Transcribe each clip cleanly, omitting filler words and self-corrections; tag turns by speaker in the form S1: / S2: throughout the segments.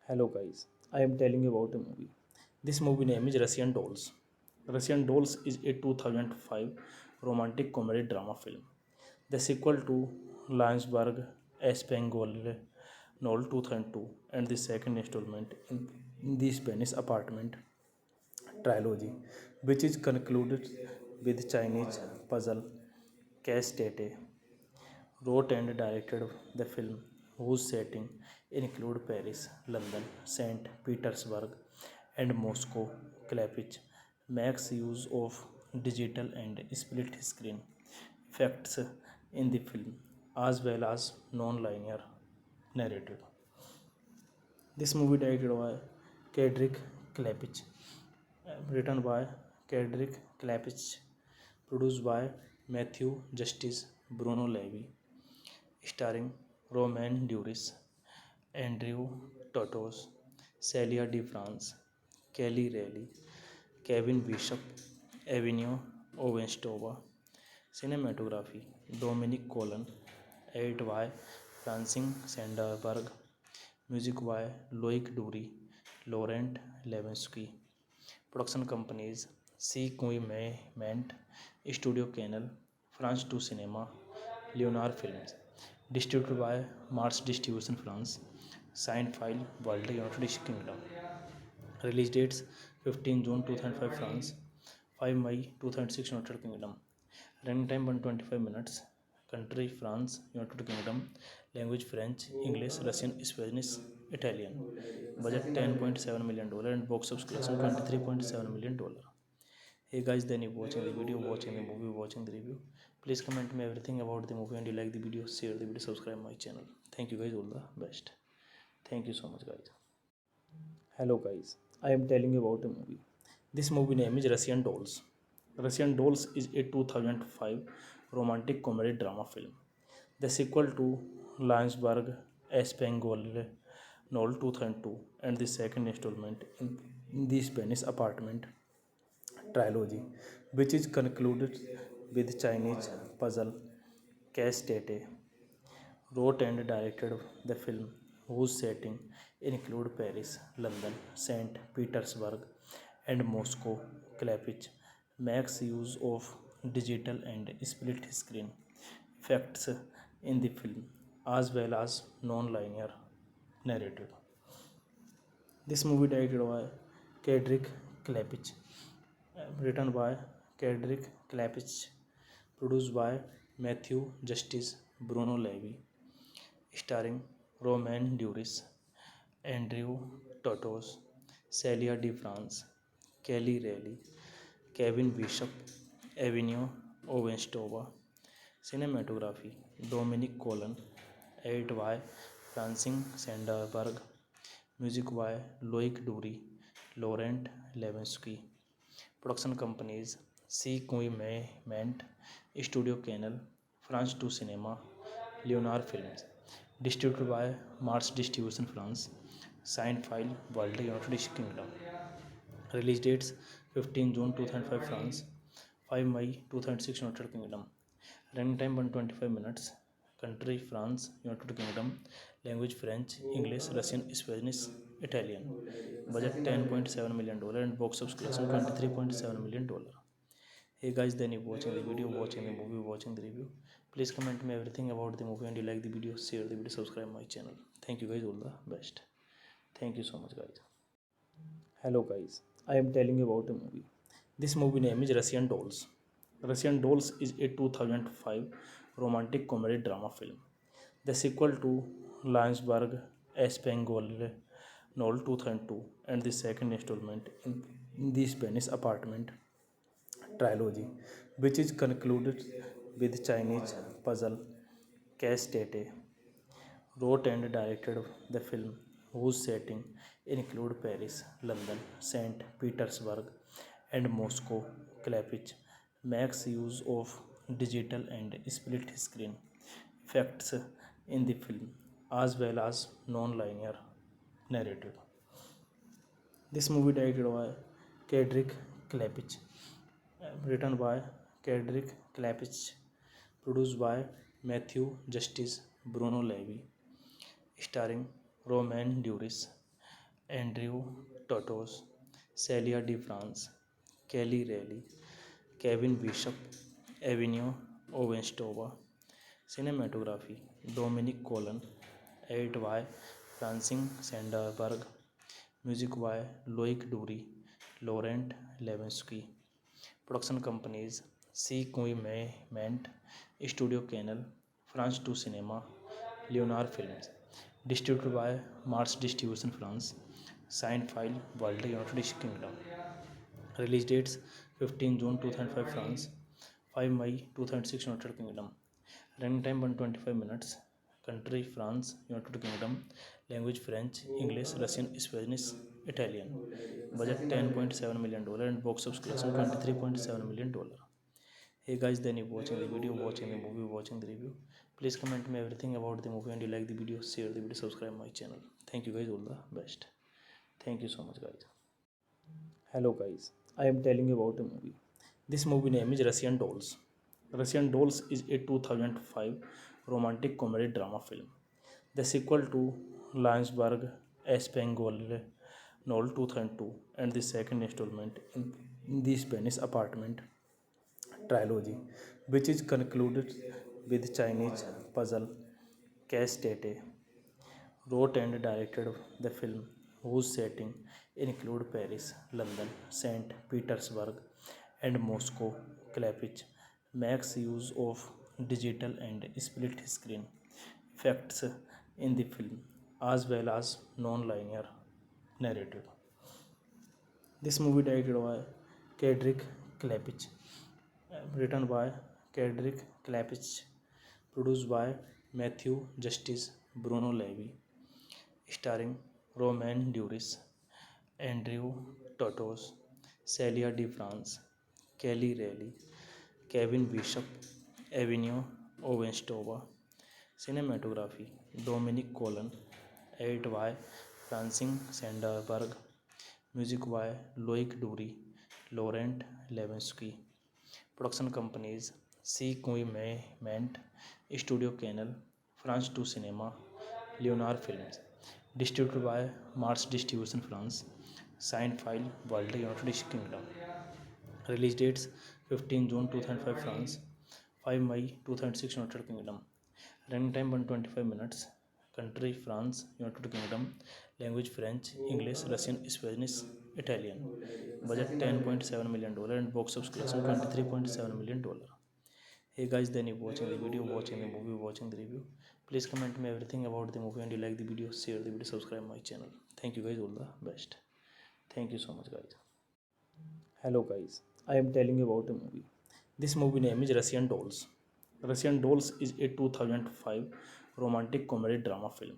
S1: Hello guys, I am telling you about a movie. This movie name is Russian Dolls. Russian Dolls is a 2005 romantic comedy drama film. The sequel to Landsberg Espangol Noel 2002 and the second installment in the Spanish apartment trilogy, which is concluded with Chinese puzzle Case Tate wrote and directed the film, whose settings include Paris, London, St. Petersburg, and Moscow. Klepich makes use of digital and split screen effects in the film, as well as non-linear narrative. This movie directed by Kedrick Klepich, written by Kedrick Klepich, produced by Matthew Justice, Bruno Levy, starring Romain Duris, Andrew Totos, Celia de France, Kelly Reilly, Kevin Bishop, Avenue Ovenstova. Cinematography Dominic Colon, edit by Francine Sanderberg, music by Loic Dury, Laurent Levensky. Production companies C. Ment, Studio Canal, France 2 Cinema, Leonard Films. Distributed by Mars Distribution France. Signed file World United Kingdom. Release dates 15 June 2005 France, 5 May 2006 United Kingdom. Running time 125 minutes. Country France, United Kingdom. Language French, English, Russian, Spanish, Italian. Budget $10.7 million and box office collection $23.7 million. Hey guys, then you watching the video, watching the movie, watching the review. Please comment me everything about the movie and you like the video, share the video, subscribe my channel. Thank you guys, all the best. Thank you so much guys. Hello guys, I am telling you about a movie. This movie name is Russian Dolls. Russian Dolls is a 2005 romantic comedy drama film. The sequel to Landsberg Espangol Noel 2002 and the second installment in the Spanish apartment trilogy, which is concluded with Chinese puzzle Case Tate wrote and directed the film, whose settings include Paris, London, St. Petersburg, and Moscow. Klepich makes use of digital and split screen effects in the film, as well as non-linear narrative. This movie directed by Kedrick Klepich, written by Kedrick Klepich, produced by Matthew Justice, Bruno Levy, starring Romain Duris, Andrew Totos, Celia de France, Kelly Reilly, Kevin Bishop, Avenue Ovenstova. Cinematography Dominic Colon, edit by Francine Sanderberg, music by Loic Dury, Laurent Levensky. Production companies C. Ment, Studio Canal, France 2 Cinema, Leonard Films. Distributed by Mars Distribution France. Signed file World United Kingdom. Release dates 15 June 2005 France, 5 May 2006 United Kingdom. Running time 125 minutes. Country France, United Kingdom. Language French, English, Russian, Spanish, Italian. Budget $10.7 million and box office collection $23.7 million. Hey guys, then you watching the video, watching the movie, watching the review. Please comment me everything about the movie and you like the video, share the video, subscribe my channel. Thank you guys, all the best. Thank you so much guys. Hello guys, I am telling you about a movie. This movie name is Russian Dolls. Russian Dolls is a 2005 romantic comedy drama film. The sequel to Lionsberg Espangol Noel 2002 and the second installment in the Spanish apartment trilogy, which is concluded with Chinese puzzle Case Tate wrote and directed the film, whose setting include Paris, London, St. Petersburg, and Moscow. Klepich makes use of digital and split screen effects in the film, as well as non-linear narrative. This movie directed by Kedrick Klepich, written by Kedrick Klepich, produced by Matthew Justice, Bruno Levy, starring Romain Duris, Andrew Totos, Celia de France, Kelly Reilly, Kevin Bishop, Avenue Ovenstova. Cinematography Dominic Colon, edit by Francine Sanderberg, music by Loic Dury, Laurent Levinsky. Production companies C. Ment, Studio Canal, France 2 Cinema, Leonard Films. Distributed by Mars Distribution France. Signed file World United Kingdom. Release dates 15 June 2005 France, 5 May 2006 United Kingdom. Running time 125 minutes. Country France, United Kingdom. Language French, English, Russian, Spanish, Italian. Budget $10.7 million and box office collection $23.7 million. Hey guys, then you watching the video, watching the movie, watching the review. Please comment me everything about the movie and you like the video, share the video, subscribe my channel. Thank you guys, all the best. Thank you so much guys. Hello guys, I am telling you about a movie. This movie name is Russian Dolls. Russian Dolls is a 2005 romantic comedy drama film. The sequel to Lionsberg Espangol Noel 2002 and the second installment in the Spanish apartment trilogy, which is concluded with Chinese puzzle Case Tate wrote and directed the film, whose setting include Paris, London, St. Petersburg, and Moscow. Klepich makes use of digital and split screen effects in the film, as well as non-linear narrative. This movie directed by Kedrick Klepich, written by Kedrick Klepich, produced by Matthew Justice, Bruno Levy, starring Romain Duris, Andrew Totos, Celia de France, Kelly Reilly, Kevin Bishop, Avenue Ovenstova. Cinematography Dominic Colon, edit by Francine Sanderberg, music by Loic Dury, Laurent Levinsky. Production companies C. Ment, Studio Canal, France 2 Cinema, Leonard Films. Distributed by Mars Distribution France. Signed file World United Kingdom. Release dates 15 June 2005 France, 5 May 2006 United Kingdom. Running time 125 minutes. Country France, United Kingdom. Language French, English, Russian, Spanish, Italian. Budget $10.7 million and box office collection $23.7 million. Hey guys, then you watching the video, watching the movie, watching the review. Please comment me everything about the movie and you like the video, share the video, subscribe my channel. Thank you guys, all the best. Thank you so much guys. Hello guys, I am telling you about a movie. This movie name is Russian Dolls. Russian Dolls is a 2005 romantic comedy drama film.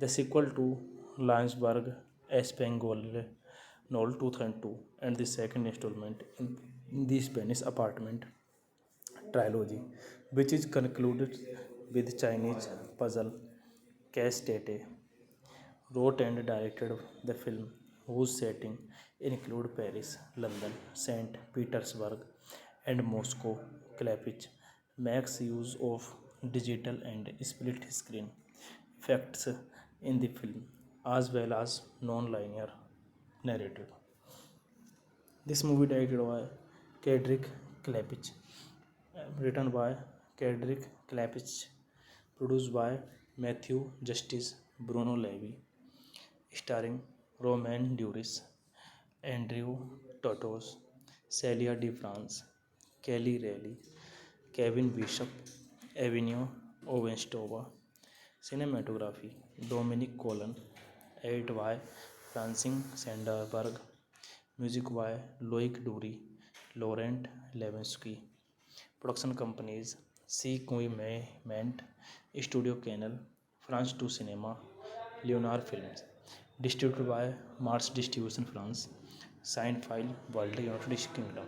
S1: The sequel to Lionsberg Espangol Noel 2002 and the second installment the Spanish Apartment trilogy, which is concluded with Chinese puzzle. Cash Tate wrote and directed the film, whose setting include Paris, London, St. Petersburg, and Moscow. Klepich makes use of digital and split screen effects in the film, as well as non-linear narrative. This movie directed by Kedrick Klepich, written by Kedrick Klepich, produced by Matthew Justice, Bruno Levy, starring Romain Duris, Andrew Totos, Celia de France, Kelly Reilly, Kevin Bishop, Avenue Ovenstova. Cinematography Dominic Colon, edit by Francine Sanderberg, music by Loic Dury, Laurent Levinsky. Production companies C. Ment, Studio Canal, France 2 Cinema, Leonard Films. Distributed by Mars Distribution France. Signed file World United Kingdom.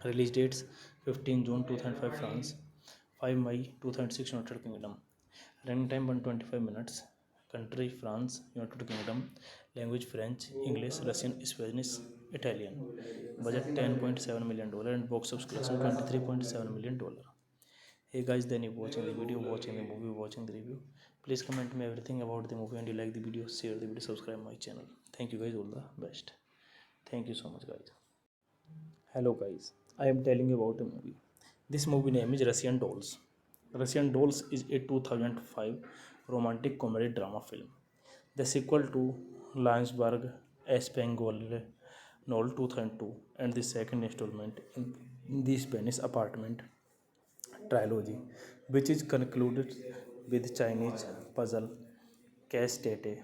S1: Release dates 15 June 2005 France, 5 May 2006 United Kingdom. Running time 125 minutes. Country France, United Kingdom. Language French, English, Russian, Spanish, Italian. Budget $10.7 million and box office collection $23.7 million. Hey guys, then you watching the video, watching the movie, watching the review. Please comment me everything about the movie and you like the video, share the video, subscribe my channel. Thank you guys, all the best. Thank you so much guys. Hello guys, I am telling you about a movie. This movie name is Russian Dolls. Russian Dolls is a 2005 romantic comedy drama film. The sequel to Landsberg Espangol Noel 2002 and the second installment in the Spanish Apartment trilogy, which is concluded with Chinese puzzle. Cash Tate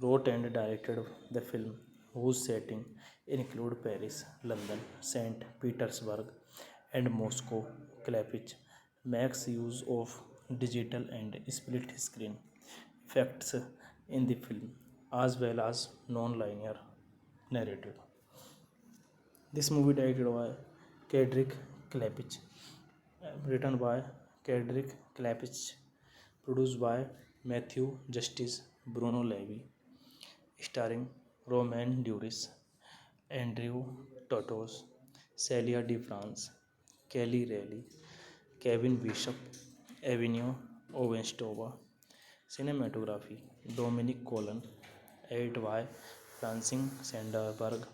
S1: wrote and directed the film, whose setting include Paris, London, St. Petersburg, and Moscow. Klepich makes use of digital and split screen effects in the film, as well as non-linear narrative. This movie directed by Kedrick Klepich, written by Kedrick Klepich, produced by Matthew Justice, Bruno Levy, starring Romain Duris, Andrew Totos, Celia de France, Kelly Reilly, Kevin Bishop, Avenue Ovenstova. Cinematography Dominic Colon, edit by Francine Sanderberg,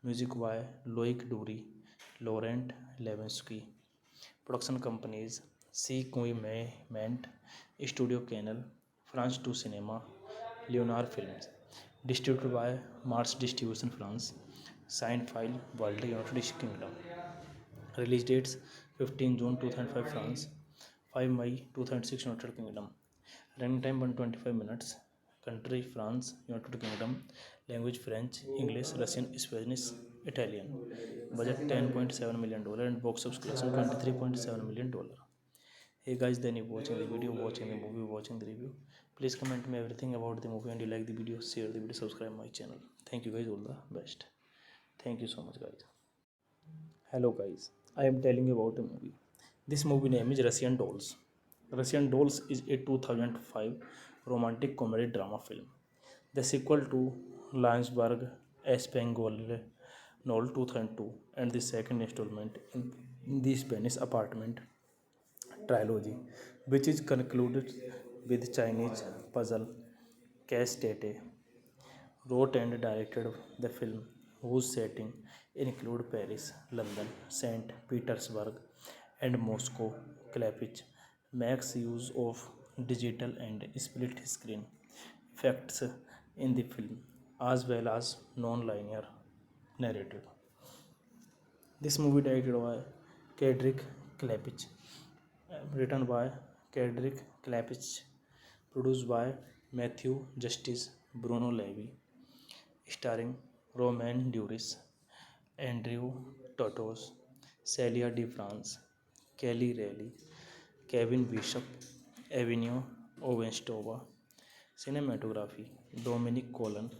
S1: music by Loic Dury, Laurent Levinsky. Production companies C. Ment, Studio Canal, France 2 Cinema, Leonard Films. Distributed by Mars Distribution France. Signed file World United Kingdom. Release dates 15 June 2005 France, 5 May 2006 United Kingdom. Running time 125 minutes. Country France, United Kingdom. Language French, English, Russian, Spanish, Italian. Budget $10.7 million and box office collection $23.7 million. Hey guys, then you watching the video, watching the movie, watching the review. Please comment me everything about the movie and you like the video, share the video, subscribe my channel. Thank you guys, all the best. Thank you so much guys. Hello guys, I am telling you about a movie. This movie name is Russian Dolls. Russian Dolls is a 2005 romantic comedy drama film. The sequel to Landsberg Espangol Noel 2002 and the second installment in the Spanish Apartment trilogy, which is concluded with Chinese puzzle. Cash Tate wrote and directed the film, whose setting include Paris, London, St. Petersburg, and Moscow. Klepich makes use of digital and split screen effects in the film, as well as non-linear narrative. This movie directed by Kedrick Klepich, written by Kedrick Klepich, produced by Matthew Justice, Bruno Levy, starring Romain Duris, Andrew Totos, Celia de France, Kelly Reilly, Kevin Bishop, Avenue Ovenstova. Cinematography Dominic Colon,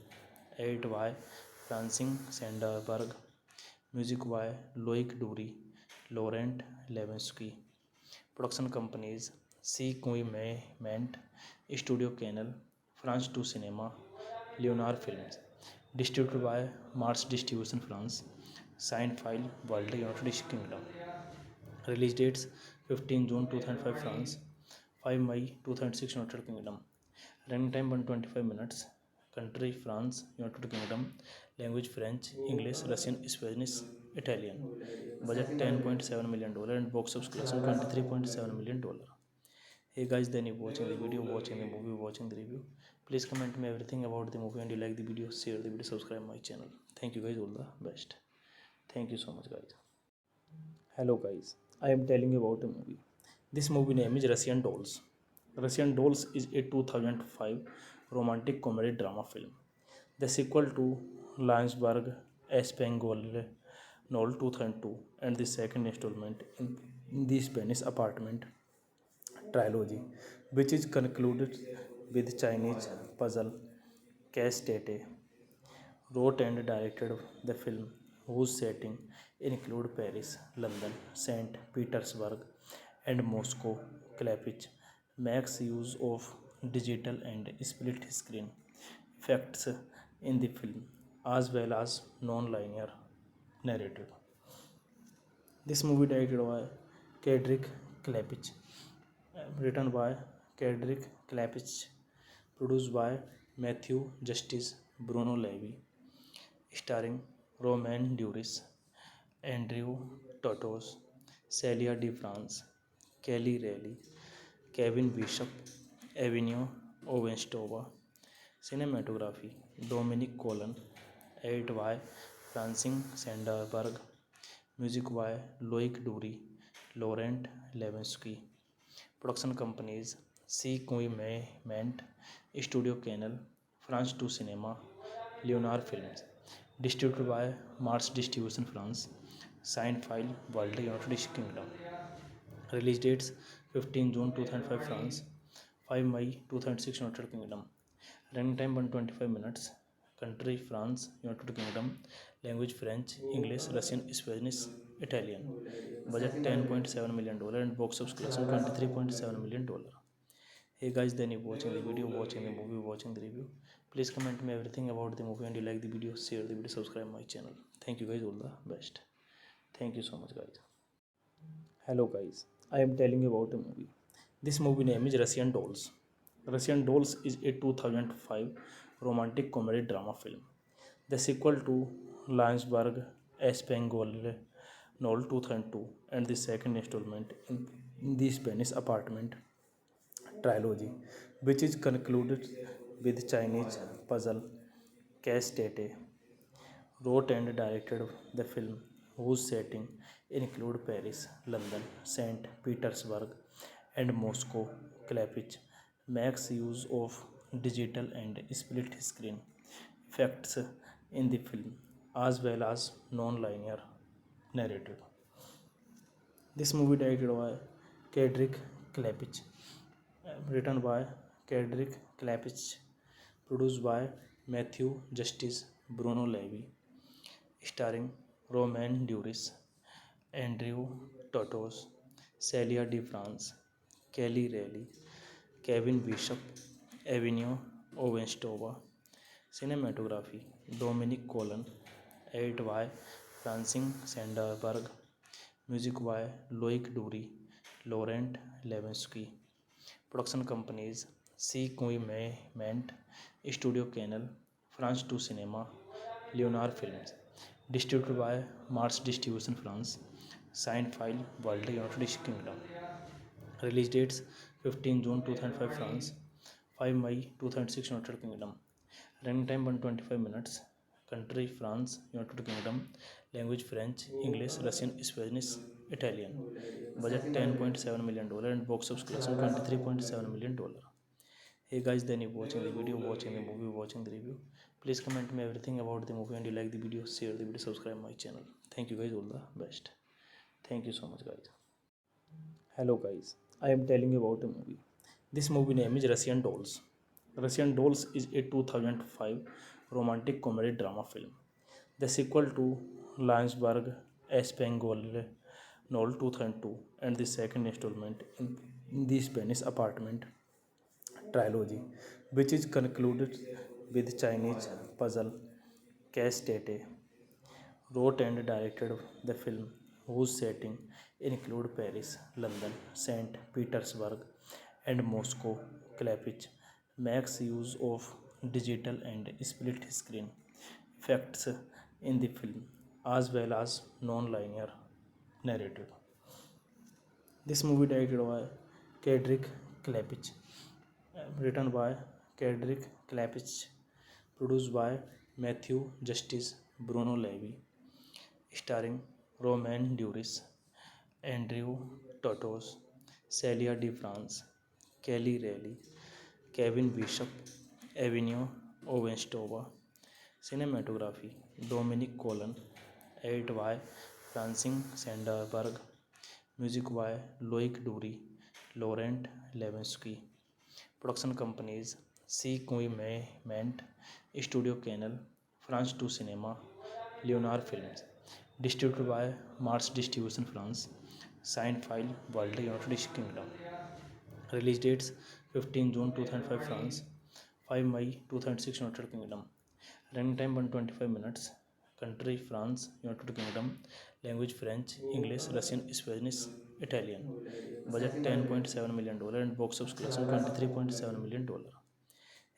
S1: edit by Francine Sanderberg, Music by Loic Dury, Laurent Levensky. Production companies C. Ment, Studio Canal, France 2 Cinema, Leonard Films. Distributed by Mars Distribution France. Signed file World United Kingdom. Release dates 15 June 2005 France, 5 May 2006 United Kingdom. Running time 125 minutes. Country France, United Kingdom. Language French, English, Russian, Spanish, Italian. Budget $10.7 million and box office collection $23.7 million. Hey guys, then you watching the video, watching the movie, watching the review. Please comment me everything about the movie and you like the video, share the video, subscribe my channel. Thank you guys, all the best. Thank you so much guys. Hello guys, I am telling you about a movie. This movie name is Russian Dolls. Russian Dolls is a 2005 romantic comedy drama film. The sequel to Landsberg Espangol Noel 2002 and the second installment in the Spanish apartment trilogy, which is concluded with Chinese puzzle Case Tate wrote and directed the film, whose setting include Paris, London, St. Petersburg, and Moscow. Klepich makes use of digital and split screen effects in the film, as well as non-linear narrative. This movie directed by Kedrick Klepich, written by Kedrick Klepich, produced by Matthew Justice, Bruno Levy, starring Romain Duris, Andrew Totos, Celia de France, Kelly Reilly, Kevin Bishop, Avenue Ovenstova. Cinematography Dominic Colon, edit by Francine Sanderberg, music by Loic Dury, Laurent Levensky. Production companies C. Ment, Studio Canal, France 2 Cinema, Leonard Films. Distributed by Mars Distribution France. Signed file World United Kingdom. Release dates 15 June 2005 France, 5 May 2006 United Kingdom. Running time 125 minutes. Country France, United Kingdom. Language French, English, Russian, Spanish, Italian. Budget $10.7 million and box office collection $23.7 million. Hey guys, then you watching the video, watching the movie, watching the review. Please comment me everything about the movie and you like the video, share the video, subscribe my channel. Thank you guys, all the best. Thank you so much guys. Hello guys, I am telling you about a movie. This movie name is Russian Dolls. Russian Dolls is a 2005 romantic comedy drama film. The sequel to Landsberg Espangol Noel 2002 and the second installment in the Spanish apartment trilogy, which is concluded with Chinese puzzle Case Tate wrote and directed the film, whose setting include Paris, London, St. Petersburg, and Moscow. Klepich makes use of digital and split screen effects in the film, as well as non-linear narrative. This movie directed by Kedrick Klepich, written by Kedrick Klepich, produced by Matthew Justice, Bruno Levy, starring Romain Duris, Andrew Totos, Celia de France, Kelly Reilly, Kevin Bishop, Avenue Ovenstova. Cinematography Dominic Colon, edit by Francine Sanderberg, music by Loic Dury, Laurent Levensky. Production companies C. Ment, Studio Canal, France 2 Cinema, Leonard Films. Distributed by Mars Distribution France. Signed file World United Kingdom. Release dates 15 June 2005 France, 5 May 2006 United Kingdom. Running time 125 minutes. Country France, United Kingdom. Language French, English, Russian, Spanish, Italian. Budget $10.7 million and box office collection $23.7 million. Hey guys, then you watching the video, watching the movie, watching the review. Please comment me everything about the movie and you like the video, share the video, subscribe my channel. Thank you guys, all the best. Thank you so much guys. Hello guys, I am telling you about a movie. This movie name is Russian Dolls. Russian Dolls is a 2005 romantic comedy drama film. the sequel to Landsberg Espangol novel 2002, and the second installment in the Spanish apartment trilogy, which is concluded with Chinese puzzle. Cass Tate wrote and directed the film, whose setting include Paris, London, St. Petersburg, and Moscow. Klepich makes use of digital and split screen effects in the film, as well as non-linear narrative. This movie directed by Kedrick Klepich, written by Kedrick Klepich, produced by Matthew Justice, Bruno Levy, starring Romain Duris, Andrew Totos, Celia de France, Kelly Reilly, Kevin Bishop, Avenue Ovenstova. Cinematography Dominic Colon, edit by Francine Sanderberg, music by Loic Dury, Laurent Levinsky. Production companies C. Ment, Studio Canal, France 2 Cinema, Leonard Films. Distributed by Mars Distribution France. Signed file World United Kingdom. Release dates 15 June 2005 France, 5 May 2006 United Kingdom. Running time 125 minutes. Country France, United Kingdom. Language French, English, Russian, Spanish, Italian. Budget $10.7 million and box office collection $23.7 million.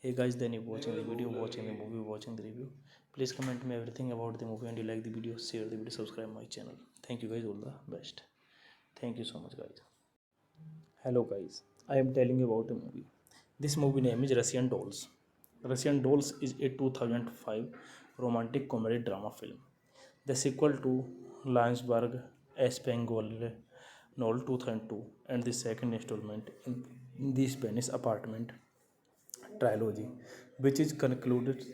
S1: Hey guys, then you watching the video, watching the movie, watching the review. Please comment me everything about the movie, and you like the video, share the video, subscribe my channel. Thank you guys, all the best. Thank you so much guys. Hello guys, I am telling you about a movie. This movie name is Russian Dolls. Russian Dolls is a 2005 romantic comedy drama film. The sequel to Landsberg Espangol novel 2002, and the second installment in the Spanish apartment trilogy, which is concluded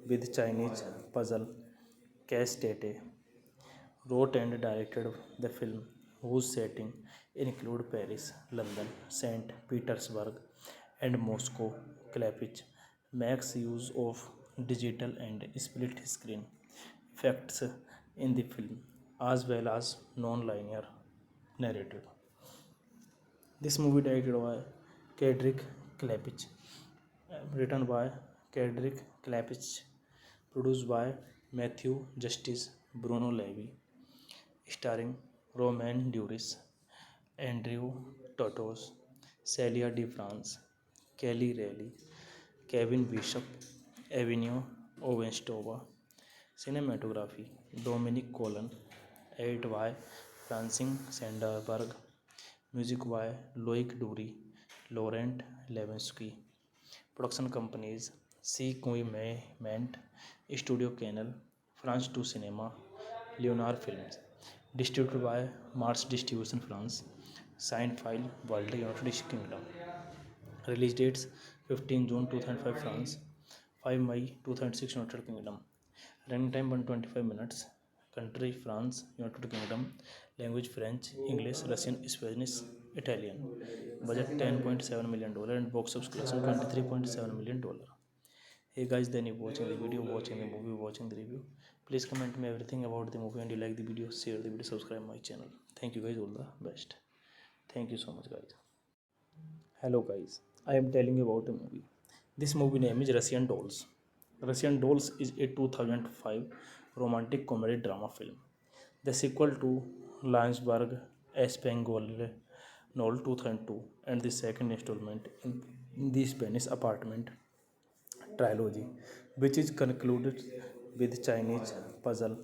S1: with Chinese puzzle. Cass Tate wrote and directed the film, whose setting include Paris, London, St. Petersburg, and Moscow. Klepich makes use of digital and split screen effects in the film, as well as non-linear narrative. This movie directed by Kedrick Klepich, written by Kedrick Klepich, produced by Matthew Justice, Bruno Levy, starring Romain Duris, Andrew Totos, Celia de France, Kelly Reilly, Kevin Bishop, Avenue Ovenstova. Cinematography Dominic Colon, edit by Francine Sanderberg, music by Loic Dury, Laurent Levinsky. Production companies C. Ment, Studio Canal, France 2 Cinema, Leonard Films. Distributed by Mars Distribution France. Signed file World United Kingdom. Cinematography Dominic Colon, edit by Francine Sanderberg, music by Loic Dury, Laurent Levinsky. Production companies C. Ment, Studio Canal, France 2 Cinema, Leonard Films. Distributed by Mars Distribution France. Signed file World United Kingdom. Release dates 15 June 2005 France, 5 May 2006 United Kingdom. Running time 125 minutes. Country France, United Kingdom. Language French, English, Russian, Spanish, Italian. Budget $10.7 million and box office collection $23.7 million. Hey guys, then you watching the video, watching the movie, watching the review. Please comment me everything about the movie, and you like the video, share the video, subscribe my channel. Thank you guys, all the best. Thank you so much guys. Hello guys, I am telling you about a movie. This movie name is Russian Dolls. Russian Dolls is a 2005 romantic comedy drama film. The sequel to Landsberg Espangol novel 2002, and the second installment in the Spanish apartment trilogy, which is concluded with Chinese puzzle.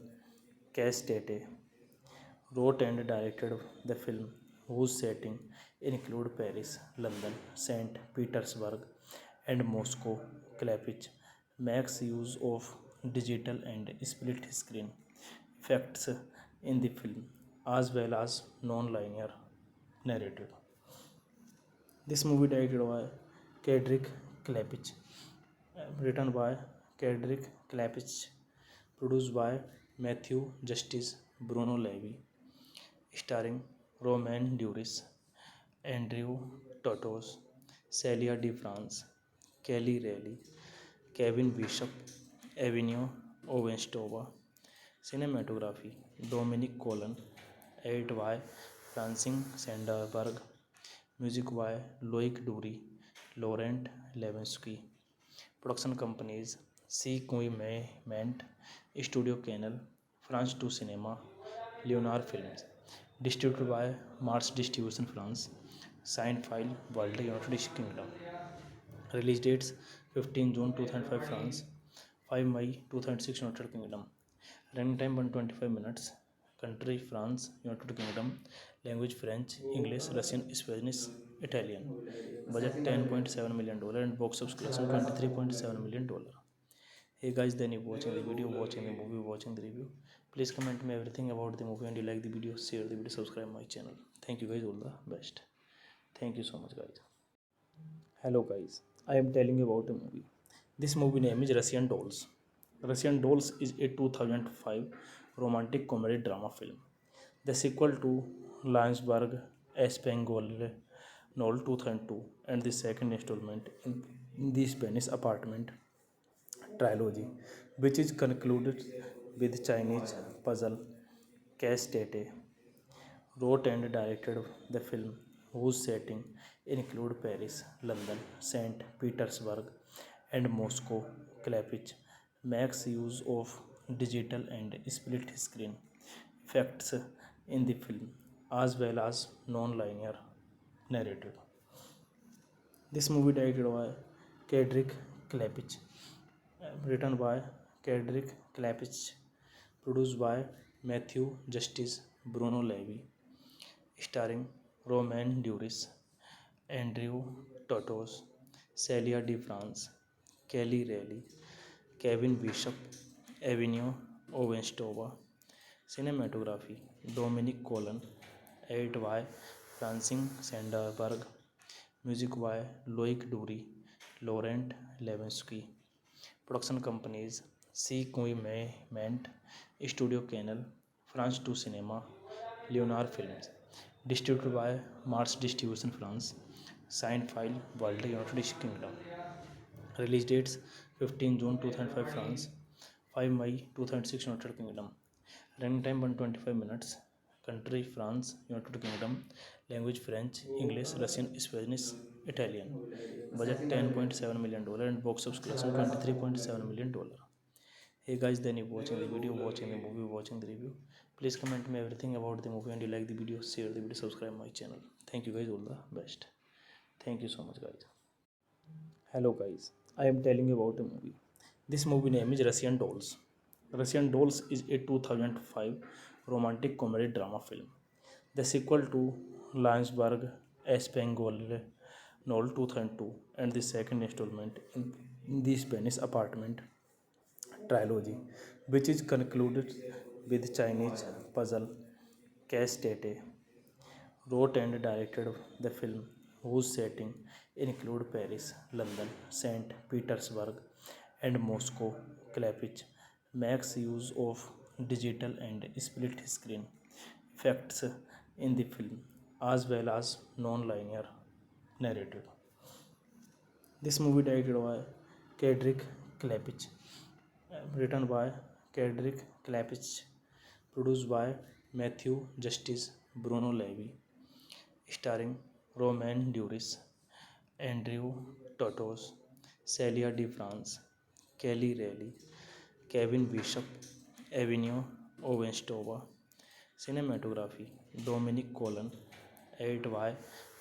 S1: Cass Tate wrote and directed the film, whose setting include Paris, London, St. Petersburg, and Moscow. Klepich makes use of digital and split screen effects in the film, as well as non-linear narrative. This movie directed by Kedrick Klepich, written by Kedrick Klepich, produced by Matthew Justice, Bruno Levy, starring Romain Duris, Andrew Totos, Celia de France, Kelly Reilly, Kevin Bishop, Avenue Ovenstova. Cinematography Dominic Colon, edit by Francine Sandberg, music by Loic Dury, Laurent Levinsky. Production companies Ment, Studio Canal, France 2 Cinema, Leonard Films. Distributed by Mars Distribution France. Signed file World United Kingdom. Release dates 15 June 2005 France, 5 May 2006 United Kingdom. Running time 125 minutes. Country France, United Kingdom. Language French, English, Russian, Spanish, Italian. Budget $10.7 million and box office collection $23.7 million. Hey guys, then you watching the video, watching the movie, watching the review. Please comment me everything about the movie and you like the video, share the video, subscribe my channel. Thank you guys, all the best. Thank you so much guys. Hello guys, I am telling you about a movie. This movie name is Russian Dolls. Russian Dolls is a 2005 romantic comedy drama film. The sequel to Landsberg Espangol Noel 2002 and the second installment in the Spanish apartment trilogy, which is concluded with Chinese puzzle Case Tate wrote and directed the film, whose setting include Paris, London, St. Petersburg, and Moscow. Klepich makes use of digital and split screen effects in the film, as well as non-linear narrative. This movie directed by Kedrick Klepich, written by Kedrick Klepich, produced by Matthew Justice, Bruno Levy, starring Romain Duris, Andrew Totos, Celia de France, Kelly Reilly, Kevin Bishop, Avenue Ovenstova. Cinematography Dominic Colon, edit by Francine Sandberg, music by Loic Dury, Laurent Levinsky. Production companies Ment, Studio Canal, France 2 Cinema, Leonard Films. Distributed by Mars Distribution France. Signed file World United Kingdom. Release dates 15 June 2005 France, 5 May 2006 United Kingdom. Running time 125 minutes. Country France, United Kingdom. Language French, English, Russian, Spanish, Italian. Budget $10.7 million and box office collection $23.7 million. Hey guys, then you watching the video, watching the movie, watching the review. Please comment me everything about the movie and you like the video, share the video, subscribe my channel. Thank you guys, all the best. Thank you so much guys. Hello guys, I am telling you about a movie. This movie name is Russian Dolls. Russian Dolls is a 2005 romantic comedy drama film. The sequel to Landsberg Espangol Noel 2002 and the second installment in the Spanish apartment trilogy, which is concluded with Chinese puzzle Case Tate wrote and directed the film, whose setting include Paris, London, St. Petersburg, and Moscow. Klepich makes use of digital and split screen effects in the film, as well as non-linear narrative. This movie directed by Kedrick Klepich, written by Kedrick Klepich, produced by Matthew Justice, Bruno Levy, starring Romain Duris, Andrew Totos, Celia de France, Kelly Reilly, Kevin Bishop, Avenue Ovenstova. Cinematography Dominic Colon, edit by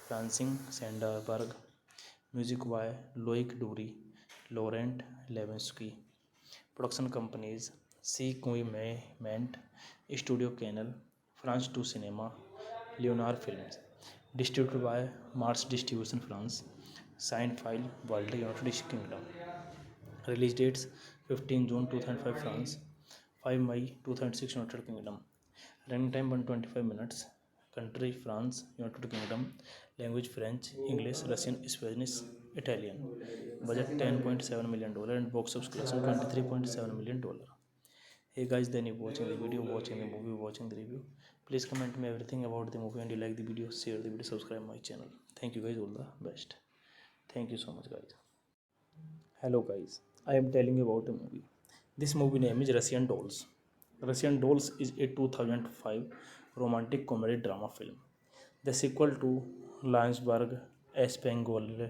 S1: Francine Sandberg, music by Loic Dury, Laurent Levinsky. Production companies Ment, Studio Canal, France 2 Cinema, Leonard Films. Distributed by Mars Distribution France. Signed file World United Kingdom. Release dates 15 June 2005 France, 5 May 2006 United Kingdom. Running time 125 minutes. Country France, United Kingdom. Language French, English, Russian, Spanish, Italian. Budget $10.7 million and box office collection $23.7 million. Hey guys, then you watching the video, watching the movie, watching the review. Please comment me everything about the movie and you like the video, share the video, subscribe my channel. Thank you guys, all the best. Thank you so much guys. Hello guys, I am telling you about a movie. This movie name is Russian Dolls. Russian Dolls is a 2005 romantic comedy drama film, the sequel to Lionsberg Espangol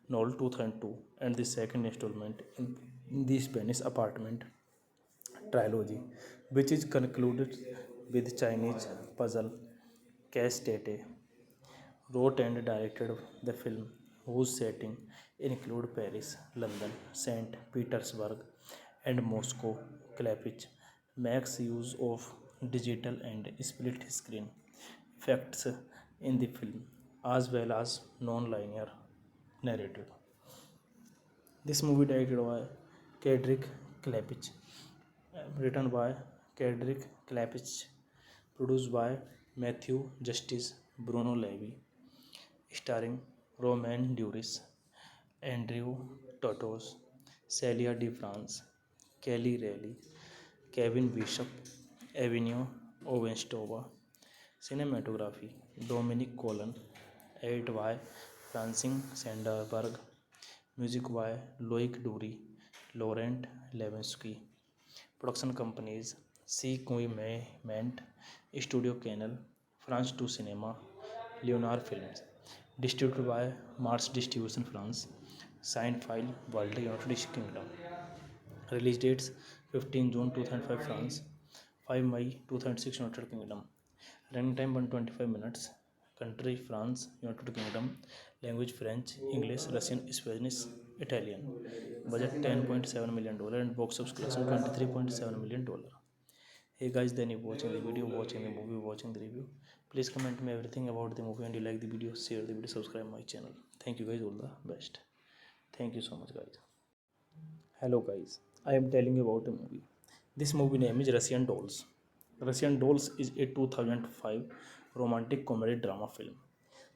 S1: novel 2002 and the second installment in the Spanish apartment trilogy, which is concluded with Chinese puzzle. Cass Tate wrote and directed the film, whose setting include Paris, London, St. Petersburg, and Moscow. Klepich makes use of digital and split screen effects in the film, as well as non-linear narrative. This movie directed by Kedrick Klepich, written by Kedrick Klepich, produced by Matthew Justice, Bruno Levy, starring Romain Duris, Andrew Totos, Celia de France, Kelly Reilly, Kevin Bishop, Avenue Ovenstova. Cinematography Dominic Colon, edit by Francine Sanderberg, music by Loic Dury, Laurent Levensky. Production companies C. Ment, Studio Canal, France 2 Cinema, Leonard Films. Distributed by Mars Distribution France. Signed file World United Kingdom. Release dates 15 June 2005 France, 5 May 2006 United Kingdom. Running time 125 minutes. Country France, United Kingdom. Language French, English, Russian, Spanish, Italian. Budget $10.7 million and box office collection $23.7 million. Hey guys, then you watching the video, watching the movie, watching the review. Please comment me everything about the movie and you like the video, share the video, subscribe my channel. Thank you guys, all the best. Thank you so much guys. Hello guys, I am telling you about a movie. This movie name is Russian Dolls. Russian Dolls is a 2005 romantic comedy drama film,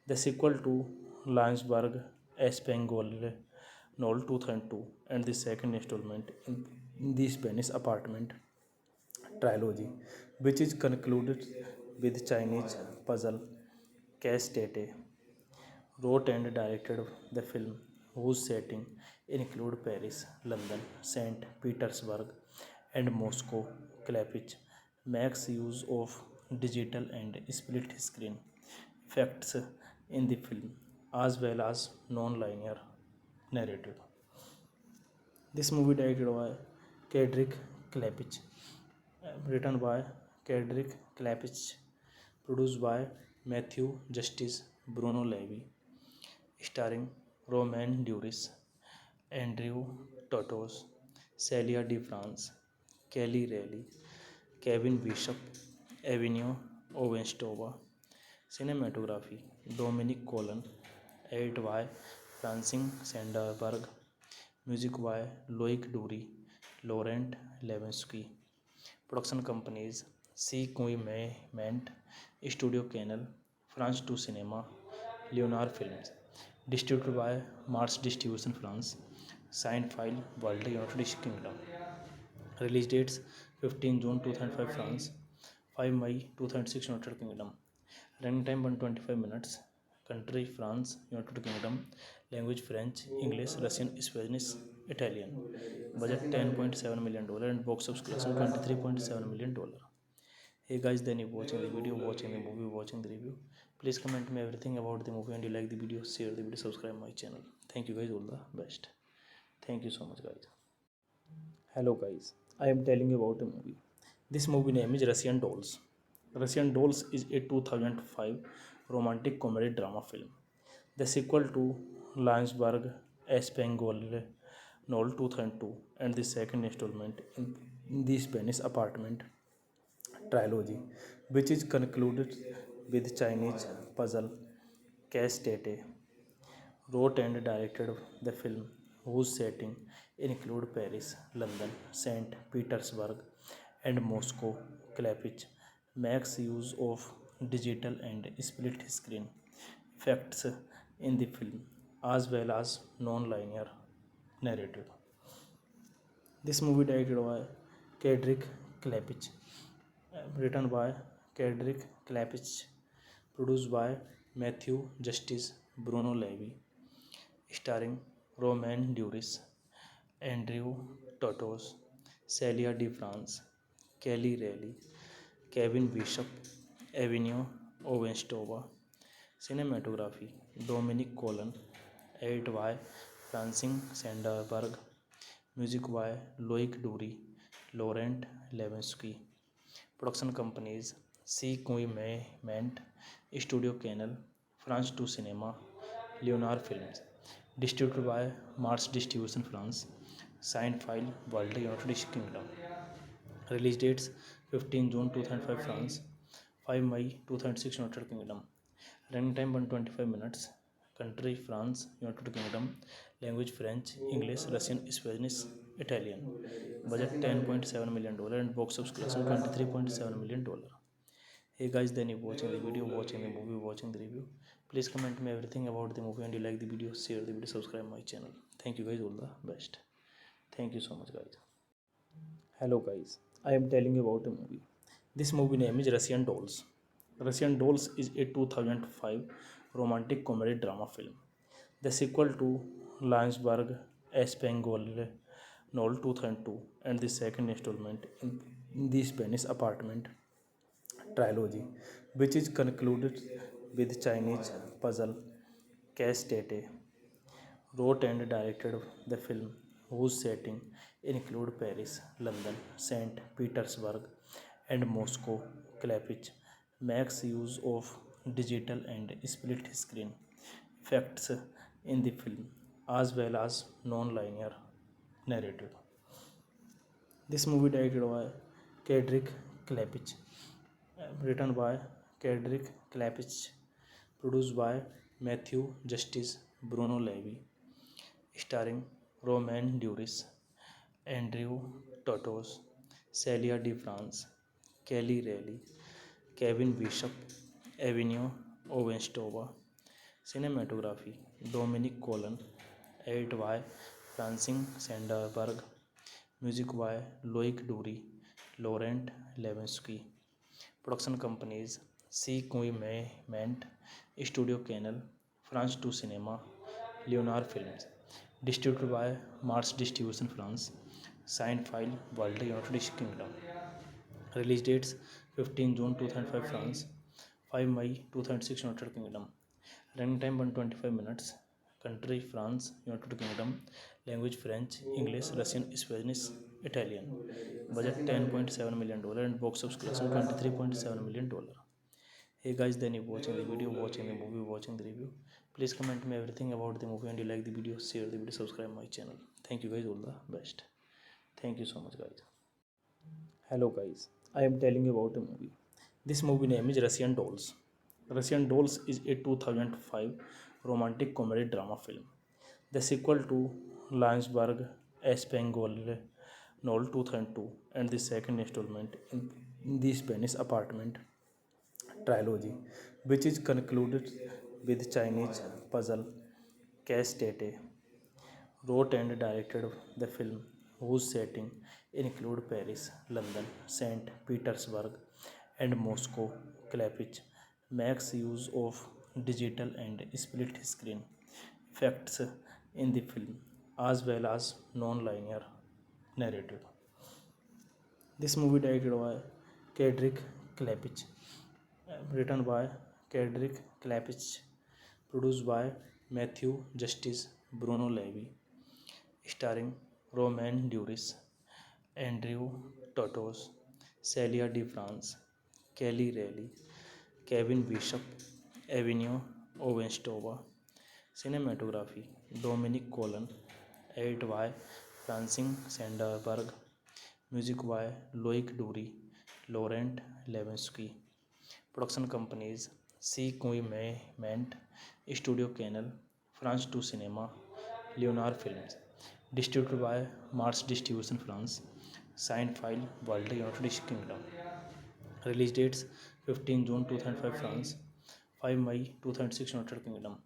S1: the sequel to Lionsberg Espangol novel 2002 and the second installment in the Spanish apartment trilogy, which is concluded with Chinese puzzle. Cass Tate wrote and directed the film, whose setting include Paris, London, St. Petersburg, and Moscow. Klepich makes use of digital and split screen effects in the film, as well as non-linear narrative. This movie directed by Kedrick Klepich, written by Kedrick Klepich, produced by Matthew Justice, Bruno Levy, starring Romain Duris, Andrew Totos, Celia de France, Kelly Reilly, Kevin Bishop, Avenue Ovenstova. Cinematography Dominic Colon, edit by Francine Sanderberg, music by Loic Dury, Laurent Levensky. Production companies C. Ment, Studio Canal, France 2 Cinema, Leonard Films. Distributed by Mars Distribution France. Signed file World United Kingdom. Release dates 15 June 2005 France, 5 May 2006 United Kingdom. Running time 125 minutes. Country France, United Kingdom. Language French, English, Russian, Spanish, Italian. Budget $10.7 million and box office collection $23.7 million. Hey guys, then you watching the video, watching the movie, watching the review. Please comment me everything about the movie and you like the video, share the video, subscribe my channel. Thank you guys, all the best. Thank you so much guys. Hello guys, I am telling you about a movie. This movie name is Russian Dolls. Russian Dolls is a 2005 romantic comedy drama film, the sequel to Lionsberg Espangol novel 2002 and the second installment in the Spanish apartment trilogy, which is concluded with Chinese puzzle. Cass Tate wrote and directed the film, whose setting include Paris, London, St. Petersburg, and Moscow. Klepich makes use of digital and split screen effects in the film, as well as non-linear narrative. This movie directed by Kedrick Klepich, written by Kedrick Klepich, produced by Matthew Justice, Bruno Levy, starring Romain Duris, Andrew Totos, Celia de France, Kelly Raleigh, Kevin Bishop, Avenue Ovenstova. Cinematography Dominic Colon, Edit by Francine Sanderberg, Music by Loic Dury, Laurent Levensky. Production companies C. Ment, Studio Canal, France 2 Cinema, Leonard Films. Distributed by Mars Distribution France. Signed file World United Kingdom. Release dates 15 June 2005 France, 5 May 2006 United Kingdom. Running time 125 minutes. Country France, United Kingdom. Language French, English, Russian, Spanish, Italian. Budget $10.7 million and box office collection $23.7 million. Hey guys, then you watching the video, watching the movie, watching the review. Please comment me everything about the movie and you like the video, share the video, subscribe my channel. Thank you guys, all the best. Thank you so much guys. Hello guys, I am telling you about a movie. This movie name is Russian Dolls. Russian Dolls is a 2005 romantic comedy drama film. The sequel to Landsberg Espangol Noel 2002 and the second installment in the Spanish apartment trilogy, which is concluded with Chinese puzzle Case Tate wrote and directed the film, whose setting include Paris, London, St. Petersburg, and Moscow. Klepich makes use of digital and split screen effects in the film, as well as non-linear narrative. This movie directed by Kedrick Klepich, written by Kedrick Klepich, produced by Matthew Justice, Bruno Levy, starring Romain Duris, Andrew Totos, Celia de France, Kelly Raleigh, Kevin Bishop, Avenue Ovenstova. Cinematography Dominic Colon, Edit by Francine Sanderberg, Music by Loic Dury, Laurent Levensky. Production companies C. Ment, Studio Canal, France 2 Cinema, Leonard Films. Distributed by Mars Distribution France. Signed file World United Kingdom. Release dates 15 June 2005 France, 5 May 2006 United Kingdom. Running time 125 minutes. Country France, United Kingdom. Language French, English, Russian, Spanish, Italian. Budget $10.7 million and box office collection $23.7 million. Hey guys, then you watching the video, watching the movie, watching the review. Please comment me everything about the movie and you like the video, share the video, subscribe my channel. Thank you guys, all the best. Thank you so much guys. Hello guys, I am telling you about a movie. This movie name is Russian Dolls. Russian Dolls is a 2005 romantic comedy drama film. The sequel to Landsberg Espangol Noel 2002 and the second installment in the Spanish apartment trilogy, which is concluded with Chinese puzzle Case Tate wrote and directed the film, whose setting include Paris, London, St. Petersburg, and Moscow. Klepich makes use of digital and split screen effects in the film, as well as non-linear narrative. This movie directed by Kedrick Klepich, written by Kedrick Klepich, produced by Matthew Justice, Bruno Levy, starring Romain Duris, Andrew Totos, Celia de France, Kelly Raleigh, Kevin Bishop, Avenue Ovenstova. Cinematography Dominic Colon, Edit by Francine Sanderberg, Music by Loic Dury, Laurent Levensky. Production companies C. Ment, Studio Canal, France 2 Cinema, Leonard Films. Distributed by Mars Distribution France. Signed file World United Kingdom. Release dates 15 June 2005 France, 5 May 2006 United Kingdom.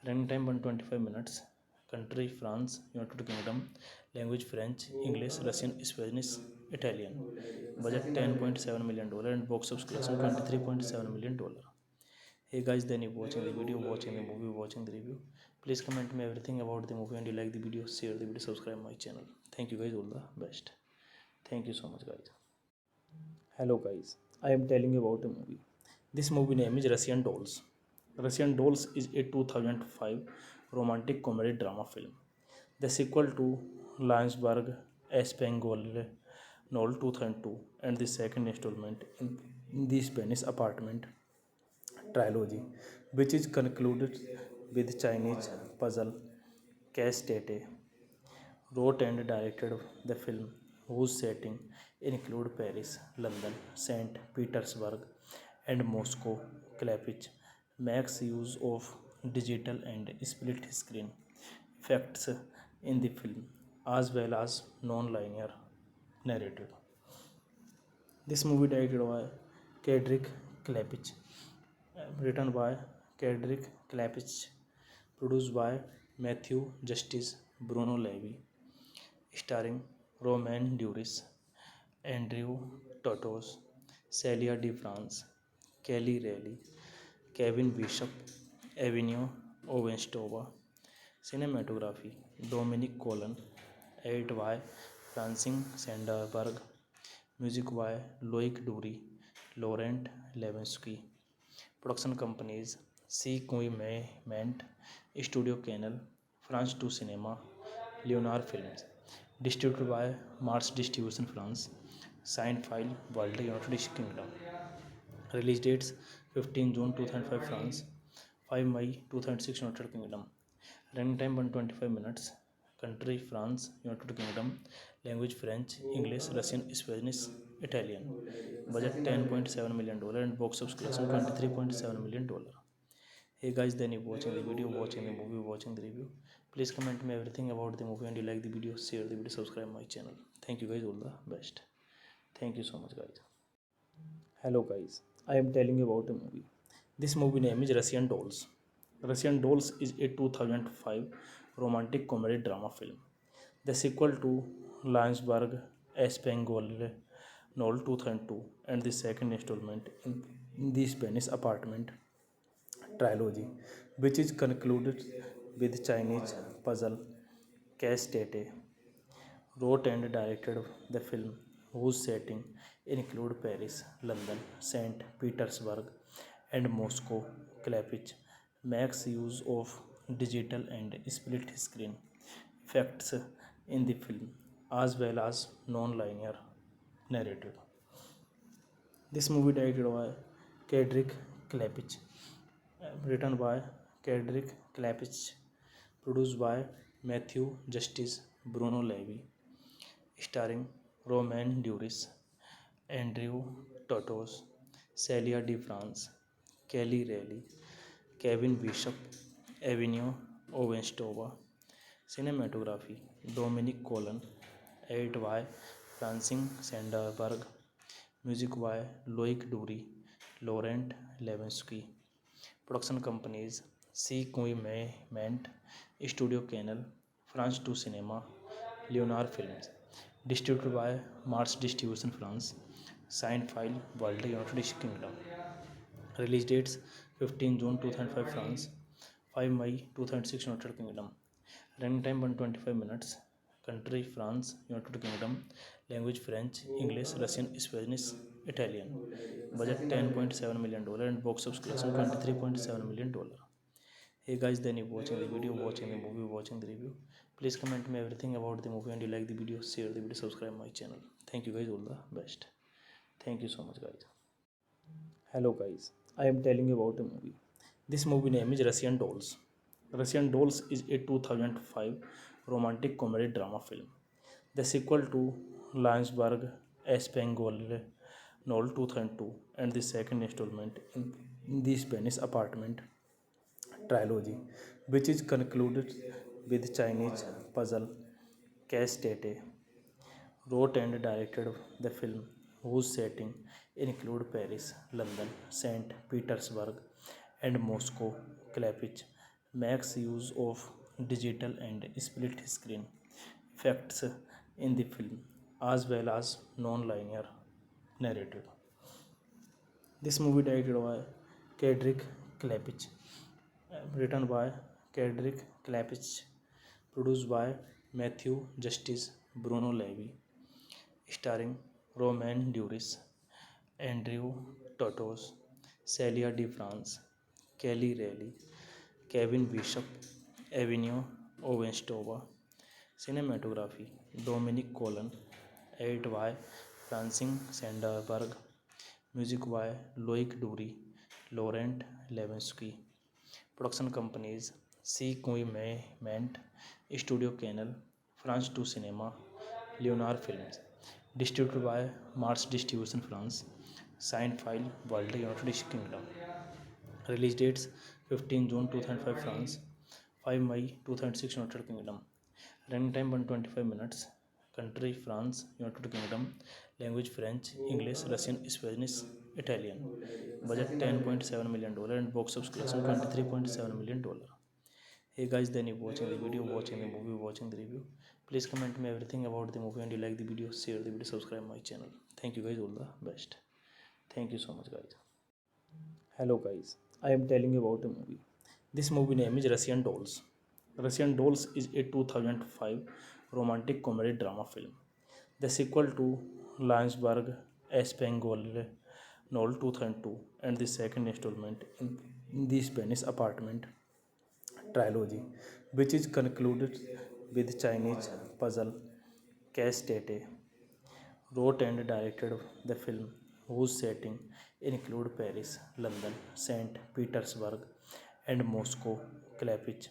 S1: Running time 125 minutes. Country France, United Kingdom. Language French, English, Russian, Spanish, Italian. Budget $10.7 million and box office collection $23.7 million. Hey guys, then you watching the video, watching the movie, watching the review. Please comment me everything about the movie and you like the video, share the video, subscribe my channel. Thank you guys, all the best. Thank you so much guys. Hello guys, I am telling you about a movie. This movie name is Russian Dolls. Russian Dolls is a 2005 romantic comedy drama film. The sequel to Lionsberg Espengol novel 2002 and the second installment in the Spanish apartment trilogy, which is concluded with Chinese puzzle Case Tate wrote and directed the film, whose setting include Paris, London, St. Petersburg, and Moscow. Klepich makes use of digital and split screen effects in the film, as well as non-linear narrative. This movie directed by Kedrick Klepich, written by Kedrick Klepich, produced by Matthew Justice, Bruno Levy, starring Romain Duris, Andrew Totos, Celia de France, Kelly Reilly, Kevin Bishop, Avenue Ovenstova, Cinematography, Dominic Colon, Edit by Francine Sanderberg, Music by Loic Dury, Laurent Levensky, Production companies C. Ment, Studio Canal, France 2 Cinema, Leonard Films. Distributed by Mars Distribution France. Signed file World United Kingdom. Release dates 15 June 2005 France, 5 May 2006 United Kingdom. Running time 125 minutes. Country France, United Kingdom. Language French, English, Russian, Spanish, Italian. Budget $10.7 million and box office collection $23.7 million. Hey guys, then you watching the video, watching the movie, watching the review. Please comment me everything about the movie and you like the video, share the video, subscribe my channel. Thank you guys, all the best. Thank you so much guys. Hello guys, I am telling you about a movie. This movie name is Russian Dolls. Russian Dolls is a 2005 romantic comedy drama film. The sequel to Lionsberg Espengol novel 2002 and the second installment in the Spanish apartment trilogy, which is concluded with Chinese puzzle Case Tate wrote and directed the film, whose setting include Paris, London, St. Petersburg, and Moscow. Klepich makes use of digital and split screen effects in the film, as well as non-linear narrative. This movie directed by Kedrick Klepich, written by Kedrick Klepich, produced by Matthew Justice, Bruno Levy, starring Romain Duris, Andrew Totos, Celia de France, Kelly Reilly, Kevin Bishop, Avenue Ovenstova, Cinematography, Dominic Colon, Edit by Francine Sanderberg, Music by Loic Dury, Laurent Levensky, Production companies C. Ment, Studio Canal, France 2 Cinema, Leonard Films. Distributed by Mars Distribution France. Signed file World United Kingdom. Release dates 15 June 2005 France, 5 May 2006 United Kingdom. Running time 125 minutes. Country France, United Kingdom. Language French, English, Russian, Spanish, Italian. Budget $10.7 million and box office collection $23.7 million. Hey guys, then you watching the video, watching the movie, watching the review. Please comment me everything about the movie and you like the video, share the video, subscribe my channel. Thank you guys, all the best. Thank you so much guys. Hello guys, I am telling you about a movie. This movie name is Russian Dolls. Russian Dolls is a 2005 romantic comedy drama film. The sequel to Lionsberg Espengol novel 2002 and the second installment in the Spanish apartment trilogy, which is concluded with Chinese puzzle Case Tate wrote and directed the film, whose setting include Paris, London, St. Petersburg, and Moscow. Klepich makes use of digital and split screen effects in the film, as well as non-linear narrative. This movie directed by Kedrick Klepich, written by Kedrick Klepich, produced by Matthew Justice, Bruno Levy, starring Romain Duris, Andrew Totos, Celia de France, Kelly Reilly, Kevin Bishop, Avenue Ovenstova. Cinematography Dominic Colon, Edit by Francine Sanderberg, Music by Loic Dury, Laurent Levensky. Production companies C. Ment, Studio Canal, France 2 Cinema, Leonard Films. Distributed by Mars Distribution France. Signed file World United Kingdom. Release dates 15 June 2005 France, 5 May 2006 United Kingdom. Running time 125 minutes. Country France, United Kingdom. Language French, English, Russian, Spanish, Italian. Budget $10.7 million and box office collection $23.7 million. Hey guys, then you watching the video, watching the movie, watching the review. Please comment me everything about the movie and you like the video, share the video, subscribe my channel. Thank you guys, all the best. Thank you so much guys. Hello guys, I am telling you about a movie. This movie name is Russian Dolls. Russian Dolls is a 2005 romantic comedy drama film. The sequel to Landsberg Espangol Noel 2002 and the second installment in the Spanish apartment trilogy, which is concluded with Chinese puzzle Case Tate wrote and directed the film, whose setting include Paris, London, St. Petersburg, and Moscow. Klepich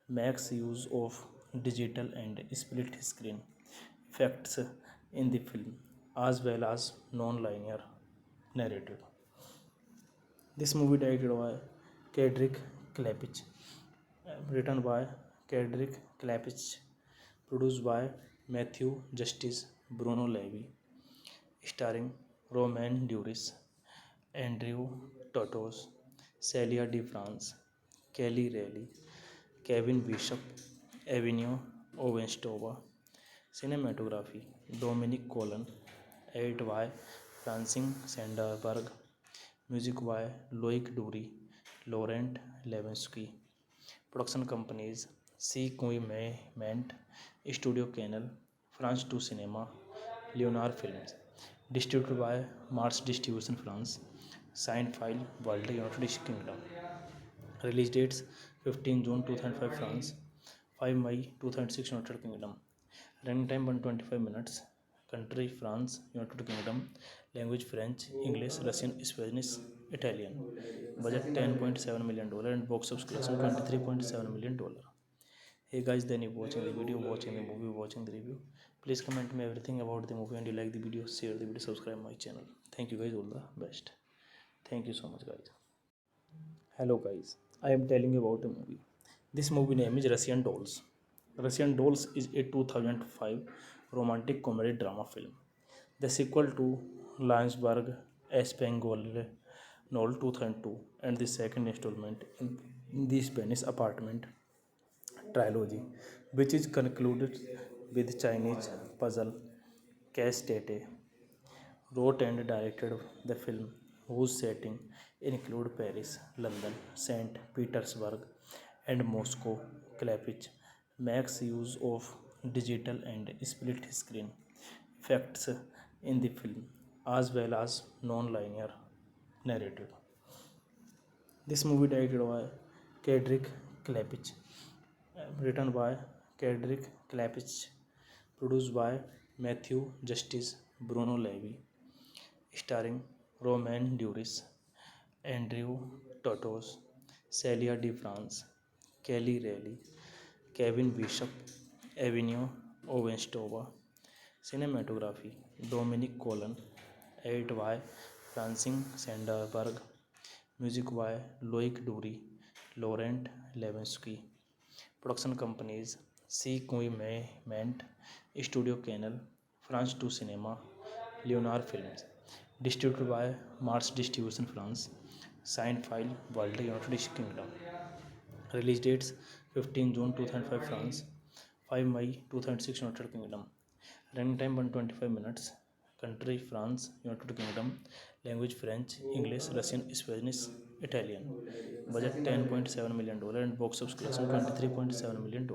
S1: makes use of digital and split screen effects in the film, as well as non-linear narrative. This movie directed by Kedrick Klepich, written by Kedrick Klepich, produced by Matthew Justice, Bruno Levy, starring Romain Duris, Andrew Totos, Celia de France, Kelly Reilly, Kevin Bishop, Avenue Ovenstova. Cinematography Dominic Colon, Edit by Francine Sanderberg, Music by Loic Dury, Laurent Levensky. Production companies C. Ment, Studio Canal, France 2 Cinema, Leonard Films. Distributed by Mars Distribution France. Signed file World United Kingdom. Release dates 15 June 2005 France, 5 May 2006 United Kingdom. Running time 125 minutes. Country France, United Kingdom. Language French, English, Russian, Spanish, Italian. Budget $10.7 million and box office collection $23.7 million. Hey guys, then you watching the video, watching the movie, watching the review. Please comment me everything about the movie and you like the video, share the video, subscribe my channel. Thank you guys, all the best. Thank you so much guys. Hello guys, I am telling you about a movie. This movie name is Russian Dolls. Russian Dolls is a 2005 romantic comedy drama film. The sequel to Landsberg Espangol Noel 2002 and the second installment in the Spanish apartment trilogy, which is concluded with Chinese puzzle Case Tate wrote and directed the film, whose setting include Paris, London, St. Petersburg, and Moscow. Klepich makes use of digital and split screen effects in the film, as well as non-linear narrative. This movie directed by Kedrick Klepich, written by Kedrick Klepich, produced by Matthew Justice, Bruno Levy, starring Romain Duris, Andrew Totos, Celia de France, Kelly Reilly, Kevin Bishop, Avenue Ovenstova. Cinematography Dominic Colon, Edit by Francine Sanderberg, Music by Loic Dury, Laurent Levensky. Production companies C. Ment, Studio Canal, France 2 Cinema, Leonard Films. Distributed by Mars Distribution France. Signed file World United Kingdom. Release dates 15 June 2005 France, 5 May 2006 United Kingdom. Running time 125 minutes. Country France, United Kingdom. Language French, English, Russian, Spanish, Italian. Budget $10.7 million and box office collection $23.7 million.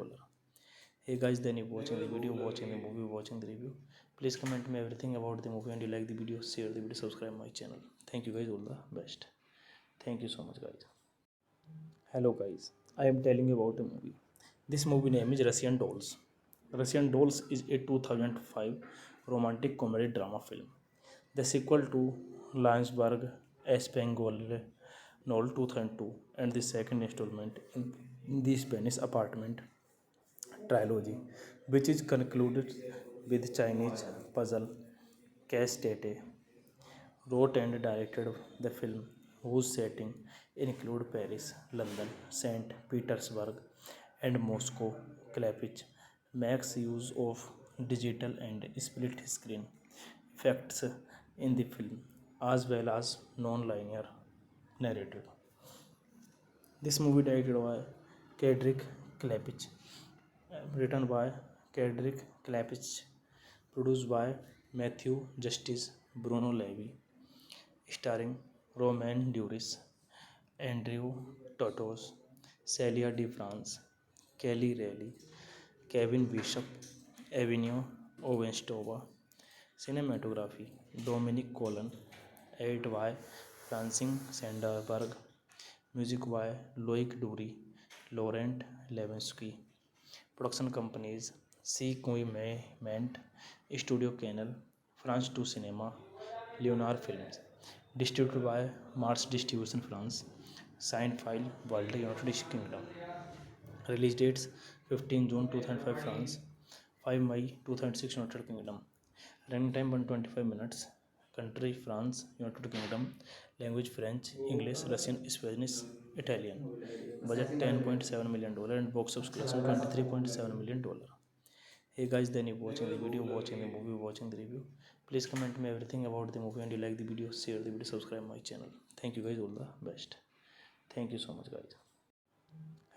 S1: Hey guys, then you watching the video, watching the movie, watching the review. Please comment me everything about the movie and you like the video, share the video, subscribe my channel. Thank you guys, all the best. Thank you so much guys. Hello guys, I am telling you about a movie. This movie name is Russian Dolls. Russian Dolls is a 2005 romantic comedy drama film. The sequel to Lionsberg Espengol novel 2002 and the second installment in the Spanish apartment trilogy, which is concluded with Chinese puzzle. Cass Tate wrote and directed the film, whose setting include Paris, London, St. Petersburg, and Moscow. Klepich makes use of digital and split screen effects in the film, as well as non-linear narrative. This movie directed by Kedrick Klepich, written by Kedrick Klepich, produced by Matthew Justice, Bruno Levy, starring Romain Duris, Andrew Totos, Celia de France, Kelly Reilly, Kevin Bishop, Avenue Ovenstova. Cinematography Dominic Colon, edit by Francine Sanderberg, music by Loic Dury, Laurent Levensky. Production companies C. Ment, Studio Canal, France 2 Cinema, Leonard Films. Distributed by Mars Distribution France. Signed file World United Kingdom. Release dates 15 June 2005 France, 5 May 2006 United Kingdom. Running time 125 minutes. Country France, United Kingdom. Language French, English, Russian, Spanish, Italian. Budget $10.7 million and box office collection $23.7 million. Hey guys, then you watching the video, watching the movie, watching the review. Please comment me everything about the movie and you like the video, share the video, subscribe my channel. Thank you guys, all the best. Thank you so much guys.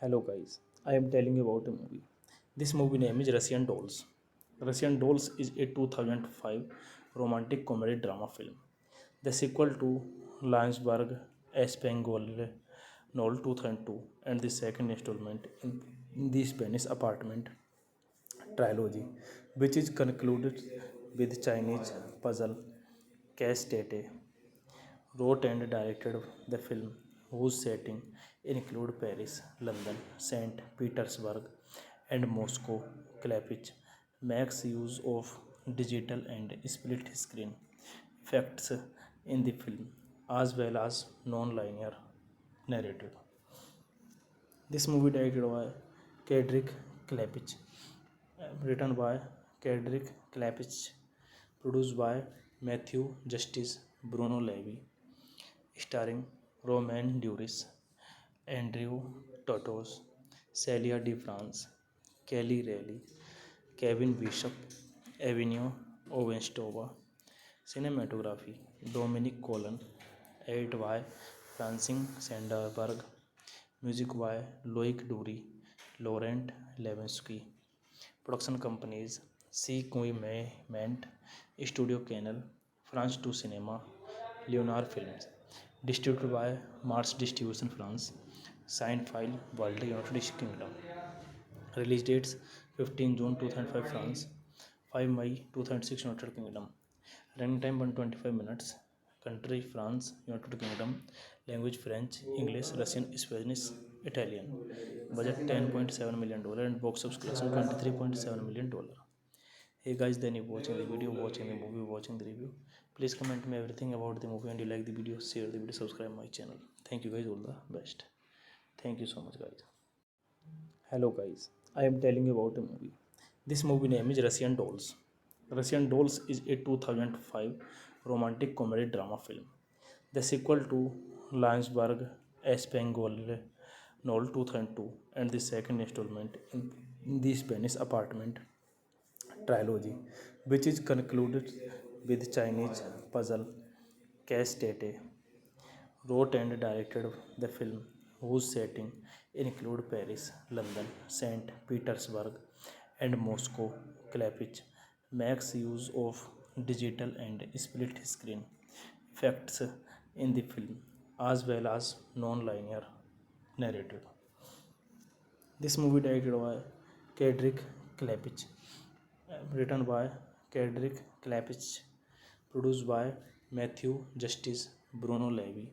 S1: Hello guys, I am telling you about a movie. This movie name is Russian Dolls. Russian Dolls is a 2005 romantic comedy drama film. The sequel to Lionsberg Espengol novel 2002 and the second installment in the Spanish apartment trilogy, which is concluded with Chinese puzzle. Cass Tate wrote and directed the film, whose setting include Paris, London, St. Petersburg, and Moscow. Klepich makes use of digital and split screen effects in the film, as well as non-linear narrative. This movie directed by Kedrick Klepich, written by Kedrick Klepich, produced by Matthew Justice, Bruno Levy, starring Romain Duris, Andrew Totos, Celia de France, Kelly Reilly, Kevin Bishop, Avenue Ovenstova. Cinematography Dominic Colon, edit by Francine Sanderberg, music by Loic Dury, Laurent Levensky. Production companies C. Ment, Studio Canal, France 2 Cinema, Leonard Films. Distributed by Mars Distribution France. Signed file World United Kingdom. Release dates 15 June 2005 France, 5 May 2006 United Kingdom. Running time 125 minutes. Country France, United Kingdom. Language French, English, Russian, Spanish, Italian. Budget $10.7 million and box office collection $23.7 million. Hey guys, then you watching the video, watching the movie, watching the review. Please comment me everything about the movie and you like the video, share the video, subscribe my channel. Thank you guys, all the best. Thank you so much guys. Hello guys, I am telling you about a movie. This movie name is Russian Dolls. Russian Dolls is a 2005 romantic comedy drama film. The sequel to Lionsberg Espengol novel 2002 and the second installment in the Spanish apartment trilogy, which is concluded with Chinese puzzle. Cass Tate wrote and directed the film, whose setting include Paris, London, St. Petersburg, and Moscow. Klepich makes use of digital and split screen effects in the film, as well as non-linear narrative. This movie directed by Kedrick Klepich, written by Cedric Klapisch, produced by Matthew Justice, Bruno Levy,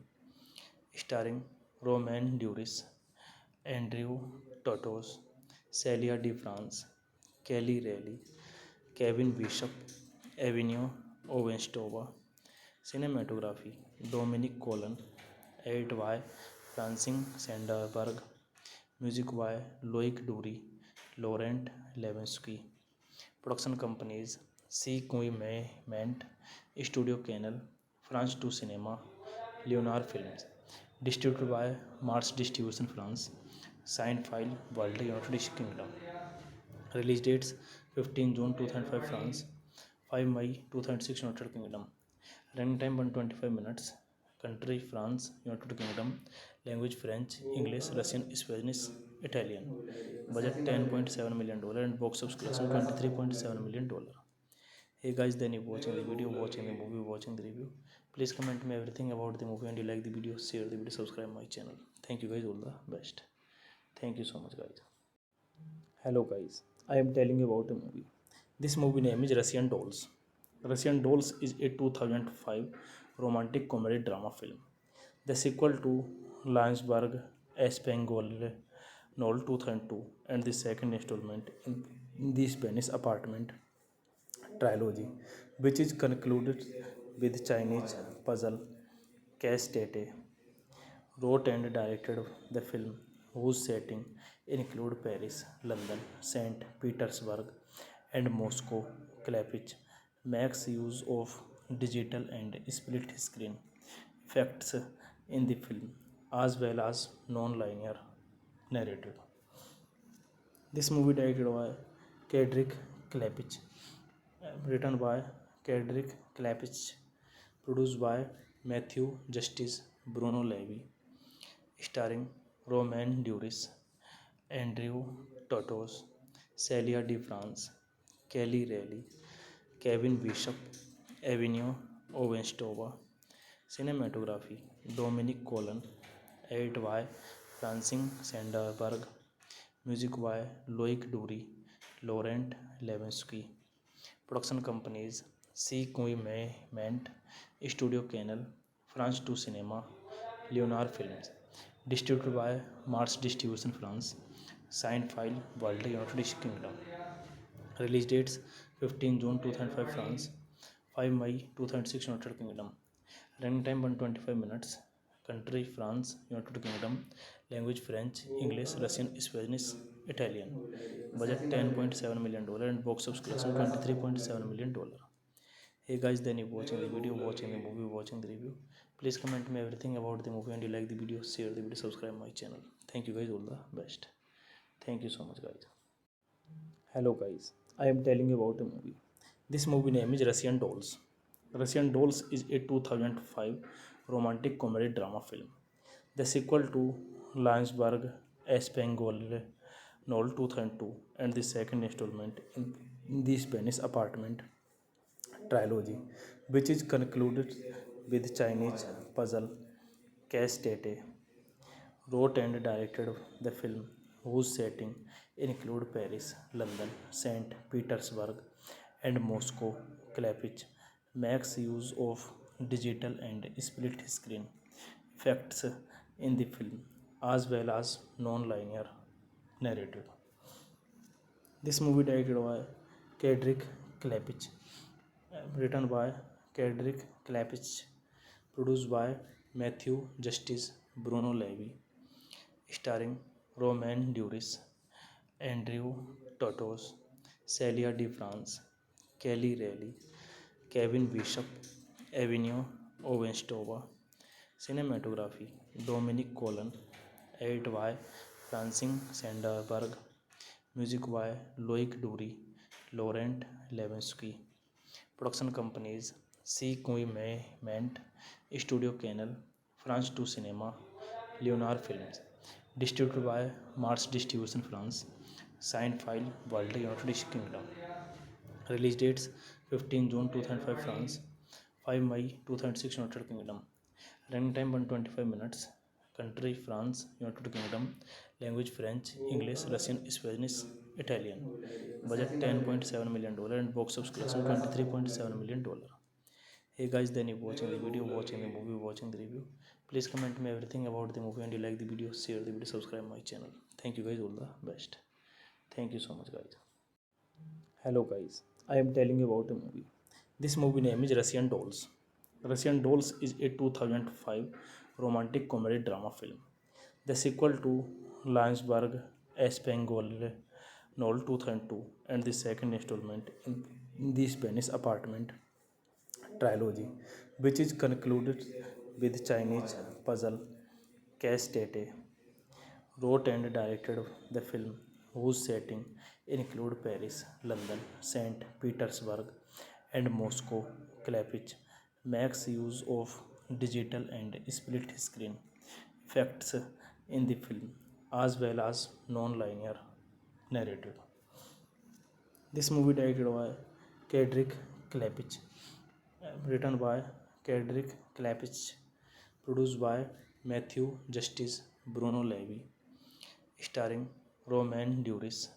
S1: starring Romain Duris, Andrew Totos, Celia de France, Kelly Reilly, Kevin Bishop, Avenue Ovenstova. Cinematography Dominic Colon, edit by Francine Sanderberg, music by Loic Dury, Laurent Levensky. Production companies C. Ment, Studio Canal, France 2 Cinema, Leonard Films. Distributed by Mars Distribution France. Signed file World United Kingdom. Release dates 15 June 2005 France, 5 May 2006 United Kingdom. Running time 125 minutes. Country France, United Kingdom. Language French, English, Russian, Spanish, Italian. Budget $10.7 million and box office collection $23.7 million. Hey guys, then you watching the video, watching the movie, watching the review. Please comment me everything about the movie and you like the video, share the video, subscribe my channel. Thank you guys, all the best. Thank you so much guys. Hello guys, I am telling you about a movie. This movie name is Russian Dolls. Russian Dolls is a 2005 romantic comedy drama film. The sequel to Landsberg Espangol Noel 2002 and the second installment in the Spanish apartment trilogy, which is concluded with Chinese puzzle Case Tate wrote and directed the film, whose setting include Paris, London, St. Petersburg, and Moscow. Klapich makes use of digital and split screen effects in the film, as well as non-linear narrative. This movie directed by Cedric Klapisch, written by Cedric Klapisch, produced by Matthew Justice, Bruno Levy, starring Romain Duris, Andrew Totos, Celia de France, Kelly Reilly, Kevin Bishop, Avenue Ovenstova. Cinematography Dominic Colon, edit by Francine Sanderberg, music by Loic Dury, Laurent Levensky. Production companies C. Ment, Studio Canal, France 2 Cinema, Leonard Films. Distributed by Mars Distribution France. Signed file World United Kingdom. Release dates 15 June 2005 France, 5 May 2006 United Kingdom. Running time 125 minutes. Country France, United Kingdom. Language French, English, Russian, Spanish, Italian. Budget $10.7 million and box office collection $23.7 million. Hey guys, then you watching the video, watching the movie, watching the review. Please comment me everything about the movie and you like the video, share the video, subscribe my channel. Thank you guys, all the best. Thank you so much guys. Hello guys, I am telling you about a movie. This movie name is Russian Dolls. Russian Dolls is a 2005 romantic comedy drama film. The sequel to Landsberg Espangol Noel 2002 and the second installment in the Spanish apartment trilogy, which is concluded with Chinese puzzle Case Tate wrote and directed the film, whose setting include Paris, London, St. Petersburg, and Moscow. Klapich makes use of digital and split screen effects in the film, as well as non-linear narrative. This movie directed by Cedric Klapisch, written by Cedric Klapisch, produced by Matthew Justice, Bruno Levy, starring Romain Duris, Andrew Totos, Celia de France, Kelly Reilly, Kevin Bishop, Avenue Ovenstova. Cinematography Dominic Colon, edit by Francine Sanderberg, music by Loic Dury, Laurent Levensky. Production companies C. Ment, Studio Canal, France 2 Cinema, Leonard Films. Distributed by Mars Distribution France. Signed file World United Kingdom. Release dates 15 June 2005 France, 5 May 2006 United Kingdom. Running time 125 minutes. Country France, United Kingdom. Language French, English, Russian, Spanish, Italian. Budget $10.7 million and box office collection $23.7 million. Hey guys, then you watching the video, watching the movie, watching the review. Please comment me everything about the movie and you like the video, share the video, subscribe my channel. Thank you guys, all the best. Thank you so much guys. Hello guys, I am telling you about a movie. This movie name is Russian Dolls. Russian Dolls is a 2005 romantic comedy drama film. The sequel to Lionsberg Espengol novel 2002 and the second installment in the Spanish apartment trilogy, which is concluded with Chinese puzzle. Cass Tate wrote and directed the film, whose setting include Paris, London, St. Petersburg, and Moscow. Klepich makes use of digital and split screen effects in the film, as well as non-linear narrative. This movie directed by Kedrick Klepich, written by Kedrick Klepich, produced by Matthew Justice, Bruno Levy, starring Romain Duris,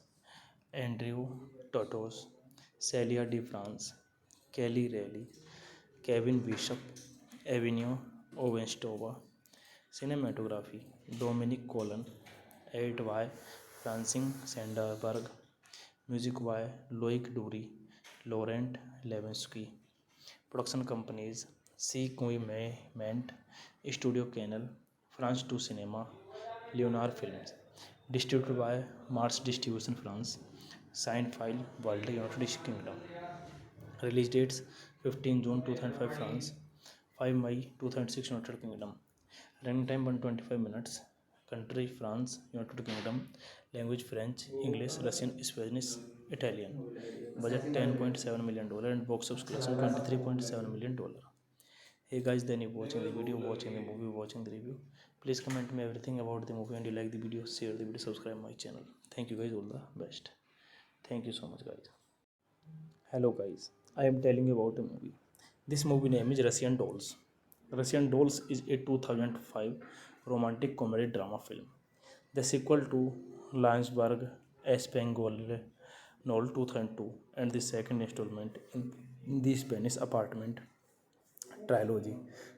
S1: Andrew Totos, Celia de France, Kelly Reilly, Kevin Bishop, Avenue Ovenstova. Cinematography Dominic Colon, edit by Francine Sanderberg, music by Loic Dury, Laurent Levinsky. Production companies C. Ment, Studio Canal, France 2 Cinema, Leonard Films. Distributed by Mars Distribution France. Signed file World United Kingdom. Release dates 15 June 2005 France, 5 May 2006 United Kingdom. Running time 125 minutes. Country France, United Kingdom. Language French, English, Russian, Spanish, Italian. Budget $10.7 million and box office collection $23.7 million. Hey guys, then you watching the video, watching the movie, watching the review. Please comment me everything about the movie and you like the video, share the video, subscribe my channel. Thank you guys, all the best. Thank you so much guys. Hello guys, I am telling you about a movie. This movie name is Russian Dolls. Russian Dolls is a 2005 romantic comedy drama film. The sequel to Lionsberg Espengol novel 2002 and the second installment in the Spanish apartment trilogy,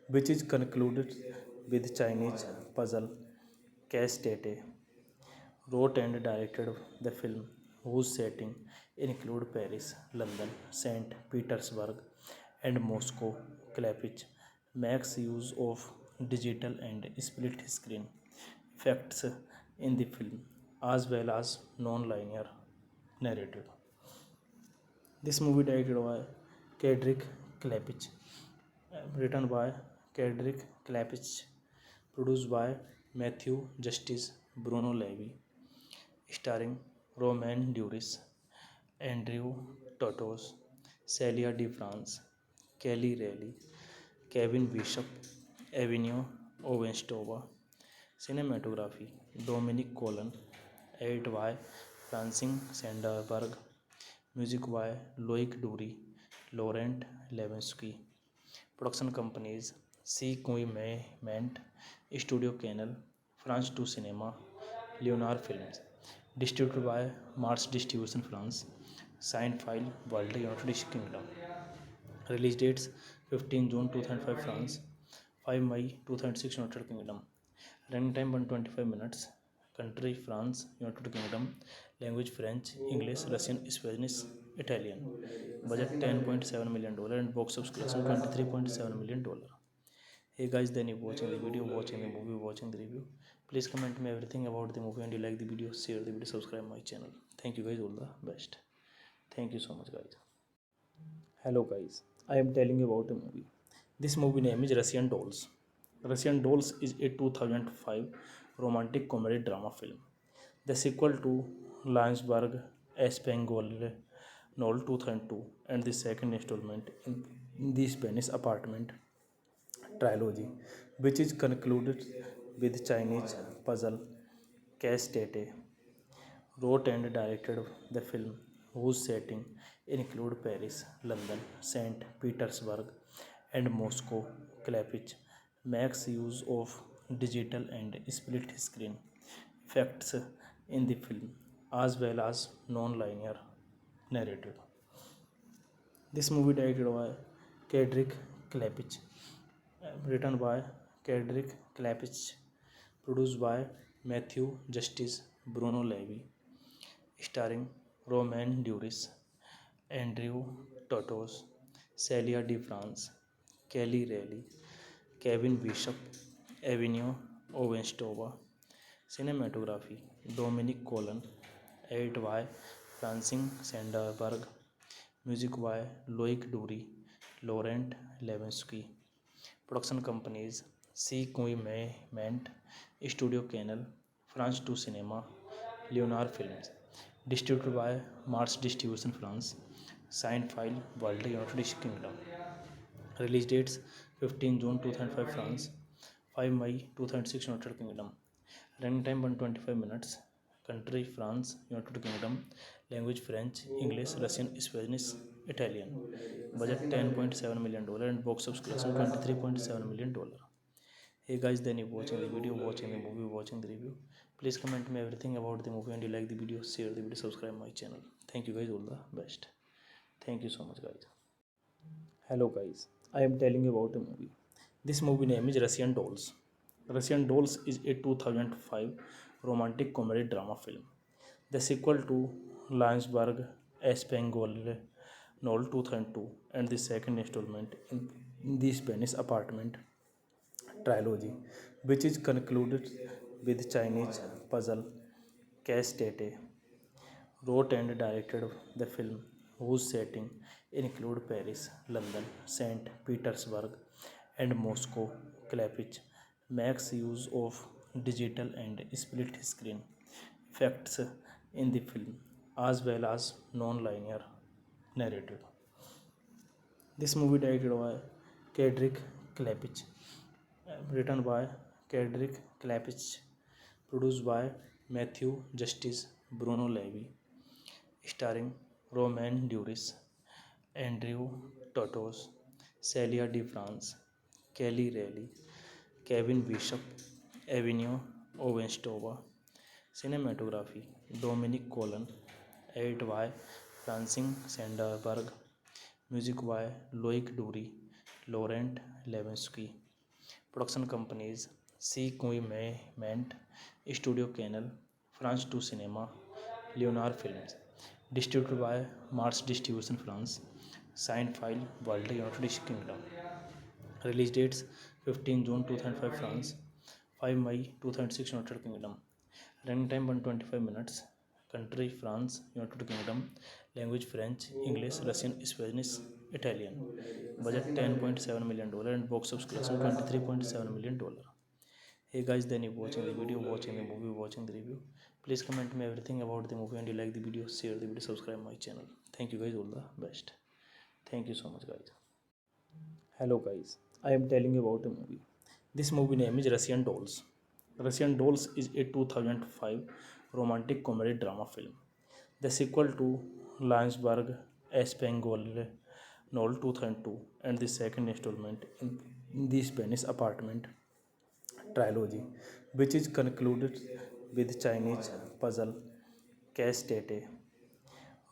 S1: which is concluded with Chinese puzzle. Cass Tate wrote and directed the film, whose setting include Paris, London, St. Petersburg, and Moscow. Klepich makes use of digital and split screen effects in the film, as well as non-linear narrative. This movie directed by Kedrick Klepich, written by Kedrick Klepich, produced by Matthew Justice, Bruno Levy, starring Romain Duris, Andrew Totos, Celia de France, Kelly Reilly, Kevin Bishop, Avenue Ovenstova. Cinematography Dominic Colon, edit by Francine Sanderberg, music by Loic Dury, Laurent Levinsky. Production companies C. Ment, Studio Canal, France 2 Cinema, Leonard Films. Distributed by Mars Distribution France. Signed file World United Kingdom. Release dates 15 June 2005 France, 5 May 2006 United Kingdom. Running time 125 minutes. Country France, United Kingdom. Language French, English, Russian, Spanish, Italian. Budget $10.7 million and box office collection $23.7 million. Hey guys, then you watching the video, watching the movie, watching the review. Please comment me everything about the movie and you like the video, share the video, subscribe my channel. Thank you guys, all the best. Thank you so much guys. Hello guys, I am telling you about a movie. This movie name is Russian Dolls. Russian Dolls is a 2005 romantic comedy drama film. The sequel to Lionsberg Espengol novel 2002 and the second installment in the Spanish apartment trilogy, which is concluded with Chinese puzzle. Cass Tate wrote and directed the film, whose setting include Paris, London, St. Petersburg, and Moscow. Klepich makes use of digital and split screen effects in the film, as well as non-linear narrative. This movie directed by Kedrick Klepich, written by Kedrick Klepich, produced by Matthew Justice, Bruno Levy, starring Romain Duris, Andrew Totos, Celia de France, Kelly Reilly, Kevin Bishop, Avenue Ovenstova. Cinematography Dominic Colon, edit by Francine Sanderberg, music by Loic Dury, Laurent Levensky. Production companies C. Ment, Studio Canal, France 2 Cinema, Leonard Films. Distributed by Mars Distribution France. Signed file World United Kingdom. Release dates 15 June 2005 France, 5 May 2006 United Kingdom. Running time 125 minutes. Country France, United Kingdom. Language French, English, Russian, Spanish, Italian. Budget $10.7 million and box office collection $23.7 million. Hey guys, then you watching the video, watching the movie, watching the review. Please comment me everything about the movie and you like the video, share the video, subscribe my channel. Thank you guys, all the best. Thank you so much guys. Hello guys, I am telling you about a movie. This movie name is Russian Dolls. Russian Dolls is a 2005 romantic comedy drama film. The sequel to Landsberg Espangol Noel 2002 and the second installment in the Spanish apartment trilogy, which is concluded with Chinese puzzle Castate wrote and directed the film, whose setting include Paris, London, St. Petersburg, and Moscow. Klepich makes use of digital and split screen effects in the film, as well as non-linear narrative. This movie directed by Kedrick Klepich, written by Kedrick Klepich, produced by Matthew Justice, Bruno Levy, starring Romain Duris, Andrew Totos, Celia de France, Kelly Reilly, Kevin Bishop, Avenue Ovenstova. Cinematography Dominic Colon, edit by Francine Sanderberg, music by Loic Dury, Laurent Levensky. Production companies C. Ment, Studio Canal, France 2 Cinema, Leonard Films. Distributed by Mars Distribution France. Signed file World United Kingdom. Release dates 15 June 2005 France, 5 May 2006 United Kingdom. Running time 125 minutes. Country France, United Kingdom. Language French, English, Russian, Spanish, Italian. Budget $10.7 million and box office collection $23.7 million. Hey guys, then you watching the video, watching the movie, watching the review. Please comment me everything about the movie and you like the video, share the video, subscribe my channel. Thank you guys, all the best. Thank you so much guys. Hello guys, I am telling you about a movie. This movie name is Russian Dolls. Russian Dolls is a 2005 romantic comedy drama film. The sequel to Landsberg Espangol Noel 2002 and the second installment in the Spanish apartment trilogy, which is concluded with Chinese puzzle Castate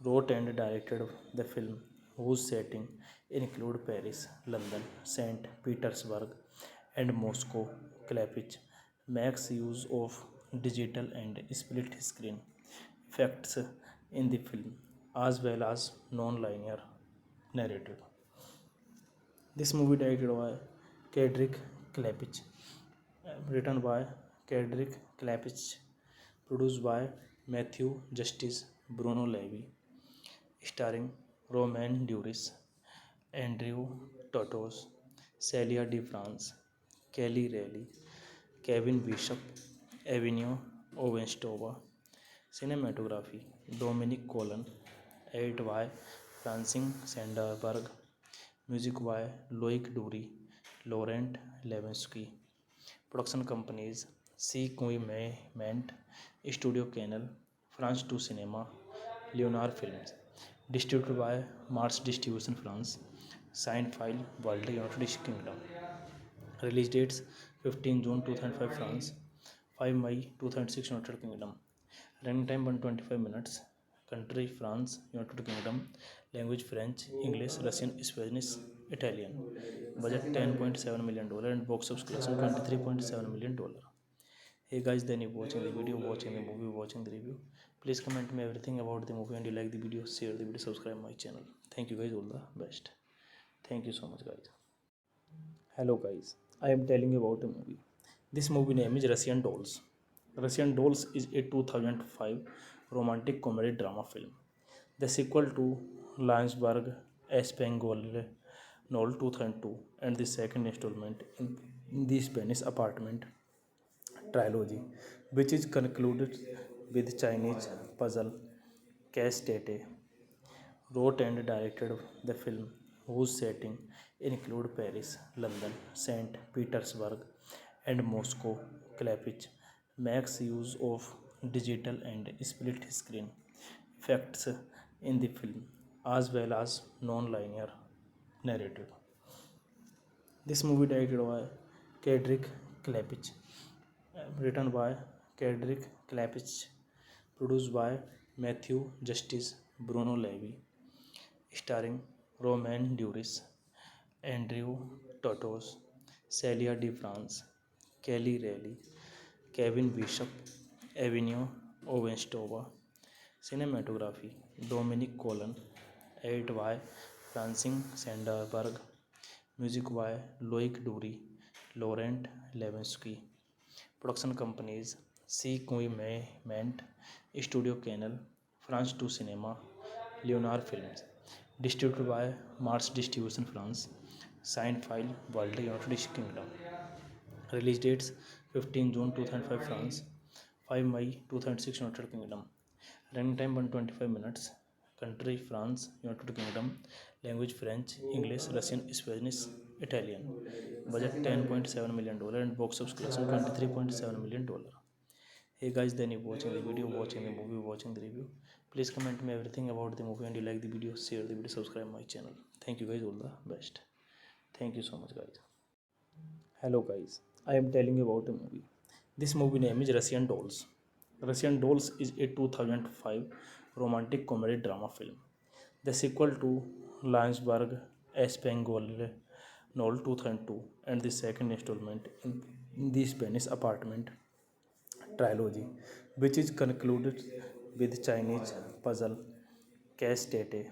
S1: wrote and directed the film, whose setting include Paris, London, St. Petersburg, and Moscow. Klepich makes use of digital and split screen effects in the film, as well as non-linear narrative. This movie directed by Kedrick Klepich, written by Kedrick Klepich, produced by Matthew Justice, Bruno Levy, starring Romain Duris, Andrew Totos, Celia de France, Kelly Reilly, Kevin Bishop, Avenue Ovenstova. Cinematography Dominic Colon, edit by Francine Sanderberg, music by Loic Dury, Laurent Levensky. Production companies C. Ment, Studio Canal, France 2 Cinema, Leonard Films. Distributed by Mars Distribution France. Signed file World United Kingdom. Release dates 15 June 2005 France, 5 May 2006 United Kingdom. Running time 125 minutes. Country France, United Kingdom. Language French, English, Russian, Spanish, Italian. Budget $10.7 million and box office collection $23.7 million. Hey guys, then you watching the video, watching the movie, watching the review. Please comment me everything about the movie and you like the video, share the video, subscribe my channel. Thank you guys, all the best. Thank you so much guys. Hello guys, I am telling you about a movie. This movie name is Russian Dolls. Russian Dolls is a 2005 romantic comedy drama film. The sequel to Landsberg Espengol novel 2002 and the second installment in the Spanish apartment trilogy, which is concluded with Chinese puzzle. Cass Tate wrote and directed the film, whose setting include Paris, London, St. Petersburg, and Moscow. Klepich makes use of digital and split screen effects in the film, as well as non-linear narrative. This movie directed by Kedrick Klepich, written by Kedrick Klepich, produced by Matthew Justice, Bruno Levy, starring Romain Duris, Andrew Totos, Celia de France, Kelly Reilly, Kevin Bishop, Avenue Ovenstova. Cinematography Dominic Colon, edit by Francine Sanderberg, music by Loic Dury, Laurent Levinsky. Production companies C. Ment, Studio Canal, France 2 Cinema, Leonard Films. Distributed by Mars Distribution France. Signed file World United Kingdom. Release dates 15 June 2005 France, 5 May 2006 United Kingdom. Running time 125 minutes. Country France, United Kingdom. Language French, English, Russian, Spanish, Italian. Budget $10.7 million and box office collection $23.7 million. Hey guys, then you watching the video, watching the movie, watching the review. Please comment me everything about the movie and you like the video, share the video, subscribe my channel. Thank you guys, all the best. Thank you so much guys. Hello guys, I am telling you about a movie. This movie name is Russian Dolls. Russian Dolls is a 2005 romantic comedy drama film. The sequel to Landsberg Espengol novel 2002 and the second installment in the Spanish apartment trilogy, which is concluded with Chinese puzzle. Cass Tate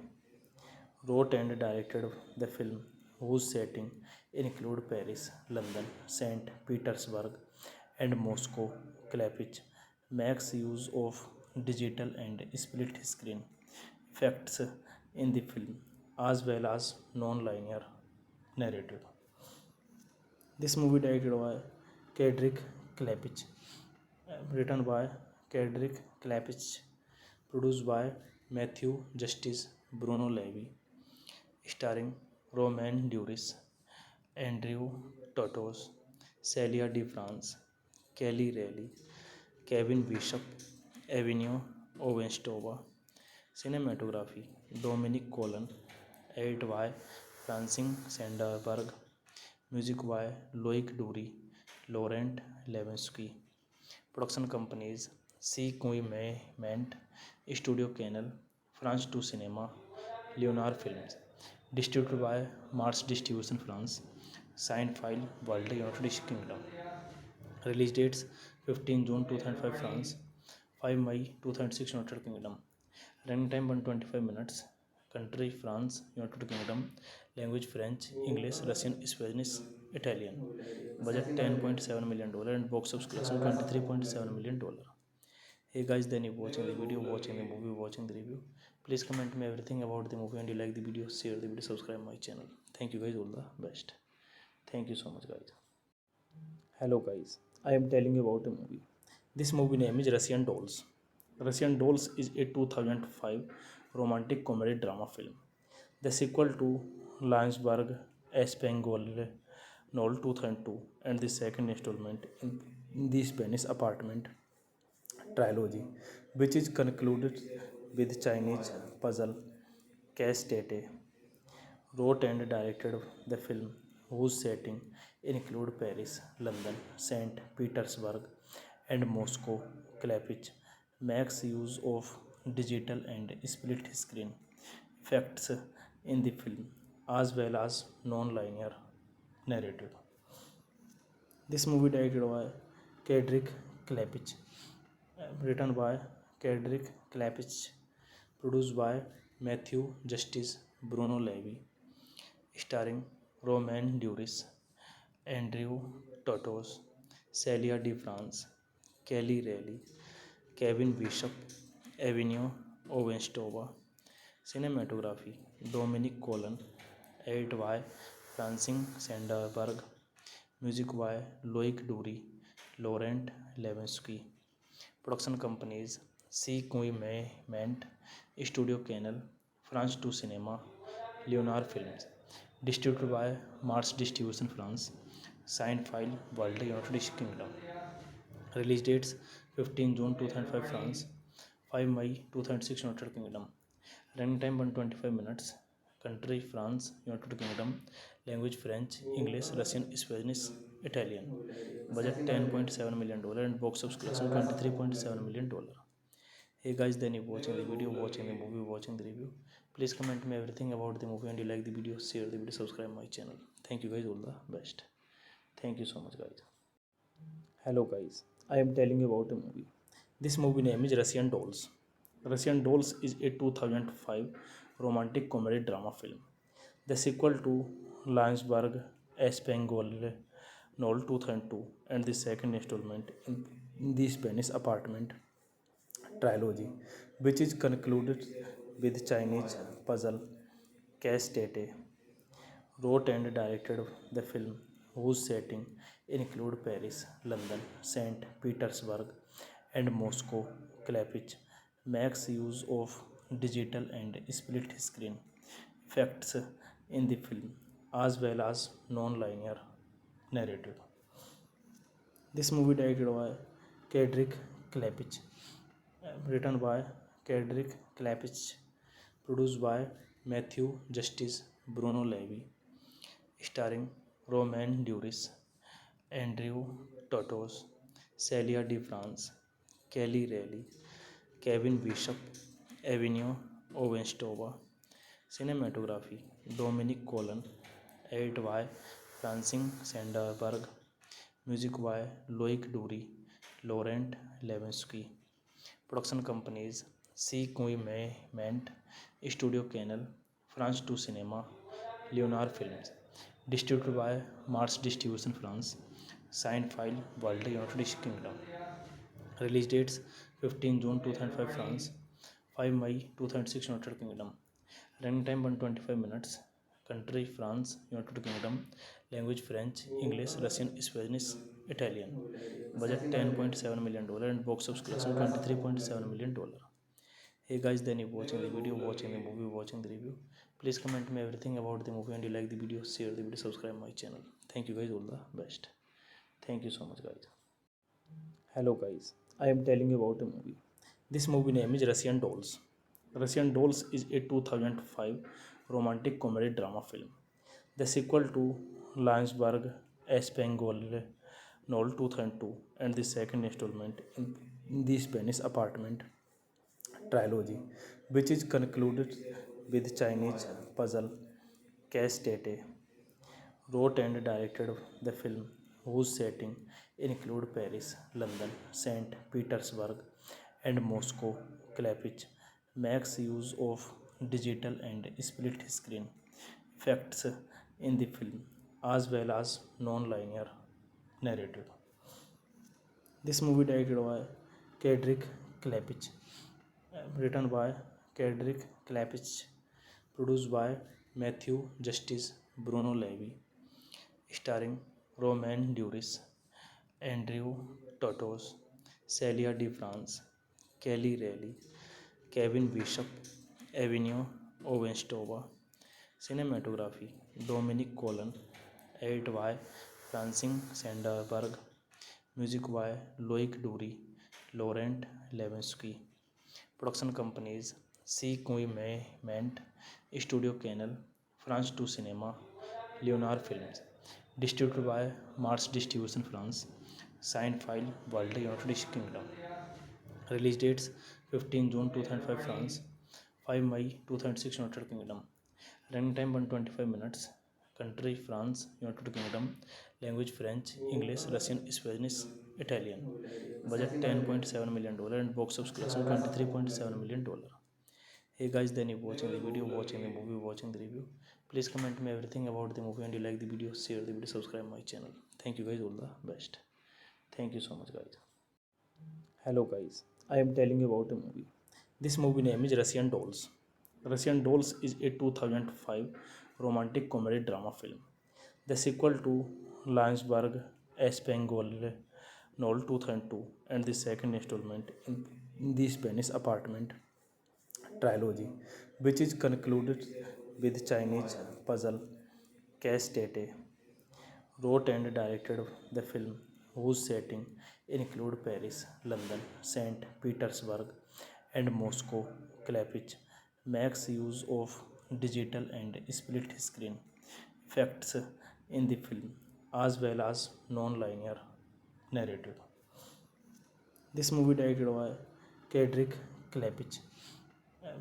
S1: wrote and directed the film, whose setting include Paris, London, St. Petersburg, and Moscow. Klepich makes use of digital and split screen effects in the film, as well as non-linear narrative. This movie directed by Kedrick Klepich, written by Kedrick Klepich, produced by Matthew Justice, Bruno Levy, starring Romain Duris, Andrew Totos, Celia de France, Kelly Reilly, Kevin Bishop, Avenue Ovenstova. Cinematography Dominic Colon, edit by Francine Sanderberg, music by Loic Dury, Laurent Levinsky. Production companies C. Ment, Studio Canal, France 2 Cinema, Leonard Films. Distributed by Mars Distribution France. Signed file World United Kingdom. Release dates 15 June 2005 France, 5 May 2006 United Kingdom. Running time 125 minutes. Country France, United Kingdom. Language French, English, Russian, Spanish, Italian. Budget $10.7 million and box office collection $23.7 million. Hey guys, then you watching the video, watching the movie, watching the review. Please comment me everything about the movie and you like the video, share the video, subscribe my channel. Thank you guys, all the best. Thank you so much guys. Hello guys, I am telling you about a movie. This movie name is Russian Dolls. Russian Dolls is a 2005 romantic comedy drama film. The sequel to Landsberg Espengol novel 2002 and the second installment in the Spanish apartment trilogy, which is concluded with Chinese puzzle. Cass Tate wrote and directed the film, whose setting include Paris, London, St. Petersburg, and Moscow. Klepich makes use of digital and split screen effects in the film as well as non-linear narrative. This movie directed by Kedrick Klepich, written by Kedrick Klepich, produced by Matthew Justice, Bruno Levy, starring Romain Duris, Andrew Totos, Celia de France, Kelly Reilly, Kevin Bishop, Avenue Ovenstova. Cinematography Dominic Colon, edit by Francine Sanderberg, music by Loic Dury, Laurent Levensky. Production companies C. Ment, Studio Canal, France 2 Cinema, Leonard Films. Distributed by Mars Distribution France. Signed file World United Kingdom. Release dates 15 June 2005 France, 5 May 2006 United Kingdom. Running time 125 minutes. Country France, United Kingdom. Language French, English, Russian, Spanish, Italian. Budget $10.7 million and box office collection $23.7 million. Hey guys, then you watching the video, watching the movie, watching the review. Please comment me everything about the movie and you like the video, share the video, subscribe my channel. Thank you guys, all the best. Thank you so much guys. Hello guys, I am telling you about a movie. This movie name is Russian Dolls. Russian Dolls is a 2005 romantic comedy drama film. The sequel to Landsberg Espangol Noel 2002 and the second installment in the Spanish apartment trilogy, which is concluded with Chinese puzzle Castate wrote and directed the film, whose setting include Paris, London, St. Petersburg, and Moscow. Klepich makes use of digital and split screen effects in the film as well as non-linear narrative. This movie directed by Kedrick Klepich, written by Kedrick Klepich, produced by Matthew Justice, Bruno Levy, starring Romain Duris, Andrew Totos, Celia de France, Kelly Reilly, Kevin Bishop, Avenue Ovenstova. Cinematography Dominic Colon, edit by Francine Sanderberg, music by Loic Dury, Laurent Levensky. Production companies C. Ment, Studio Canal, France 2 Cinema, Leonard Films. Distributed by Mars Distribution France. Signed file World United Kingdom. Release dates 15 June 2005 France, 5 May 2006 United Kingdom. Running time 125 minutes. Country France, United Kingdom. Language French, English, Russian, Spanish, Italian. Budget $10.7 million and box office collection $23.7 million. Hey guys, then you watching the video, watching the movie, watching the review. Please comment me everything about the movie and you like the video, share the video, subscribe my channel. Thank you guys, all the best. Thank you so much guys. Hello guys, I am telling you about a movie. This movie name is Russian Dolls. Russian Dolls is a 2005 romantic comedy drama film. The sequel to Landsberg Espangol Noel 2002 and the second installment in the Spanish apartment trilogy, which is concluded with Chinese puzzle Castate wrote and directed the film, whose setting include Paris, London, St. Petersburg, and Moscow. Klepich makes use of digital and split screen effects in the film as well as non-linear narrative. This movie directed by Kedrick Klepich, written by Kedrick Klepich, produced by Matthew Justice, Bruno Levy, starring Romain Duris, Andrew Totos, Celia de France, Kelly Reilly, Kevin Bishop, Avenue Ovenstova. Cinematography Dominic Colon, edit by Francine Sanderberg, music by Loic Dury, Laurent Levensky. Production companies C. Ment, Studio Canal, France 2 Cinema, Leonard Films. Distributed by Mars Distribution France. Signed file World United Kingdom. Release dates 15 June 2005 France, 5 May 2006 United Kingdom. Running time 125 minutes. Country France, United Kingdom. Language French, English, Russian, Spanish, Italian. Budget $10.7 million and box office collection $23.7 million. Hey guys, then you watching the video, watching the movie, watching the review. Please comment me everything about the movie and you like the video, share the video, subscribe my channel. Thank you guys, all the best. Thank you so much guys. Hello guys, I am telling you about a movie. This movie name is Russian Dolls. Russian Dolls is a 2005 romantic comedy drama film. The sequel to Landsberg Espengol Noel 2002 and the second installment in the Spanish apartment trilogy, which is concluded with Chinese puzzle. Cass Tate wrote and directed the film, whose setting include Paris, London, St. Petersburg, and Moscow. Klepich makes use of digital and split screen effects in the film, as well as non-linear narrative. This movie directed by Kedrick Klepich,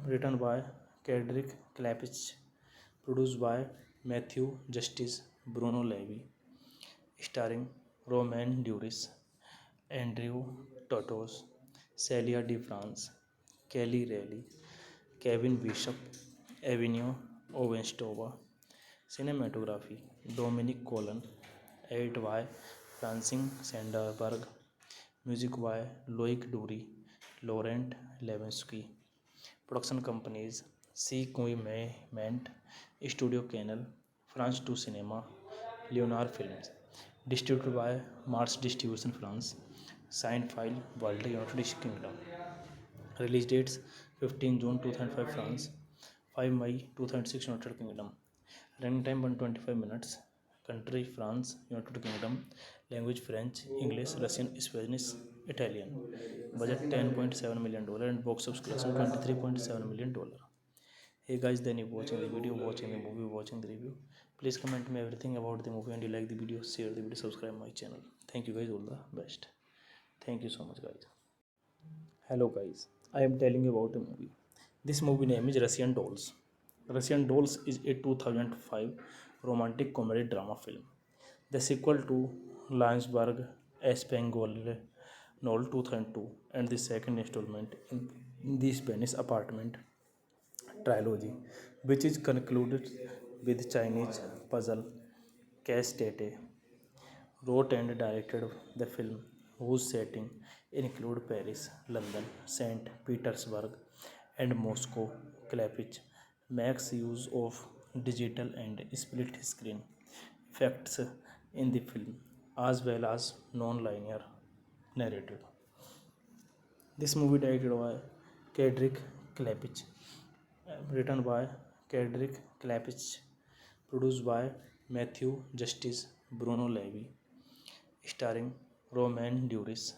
S1: written by Kedrick Klepich, produced by Matthew Justice, Bruno Levy, starring Romain Duris, Andrew Totos, Celia de France, Kelly Reilly, Kevin Bishop, Avenue Ovenstova. Cinematography Dominic Colon, edit by Francine Sanderberg, music by Loic Dury, Laurent Levensky. Production companies C. Ment, Studio Canal, France 2 Cinema, Leonard Films. Distributed by Mars Distribution France. Signed file World United Kingdom. Release dates 15 June 2005 France, 5 May 2006 United Kingdom. Running time 125 minutes. Country France, United Kingdom. Language French, English, Russian, Spanish, Italian. Budget $10.7 million and box office collection $23.7 million. Hey guys, then you watching the video, watching the movie, watching the review. Please comment me everything about the movie and you like the video, share the video, subscribe my channel. Thank you guys, all the best. Thank you so much guys. Hello guys, I am telling you about a movie. This movie name is Russian Dolls. Russian Dolls is a 2005 romantic comedy drama film. The sequel to Landsberg Espengol Noel 2002 and the second installment in the Spanish apartment trilogy, which is concluded with Chinese puzzle. Cass Tate wrote and directed the film, whose setting include Paris, London, St. Petersburg, and Moscow. Klepich makes use of digital and split screen effects in the film, as well as non-linear narrative. This movie directed by Kedrick Klepich, written by Kedrick Klepich, produced by Matthew Justice, Bruno Levy, starring Romain Duris,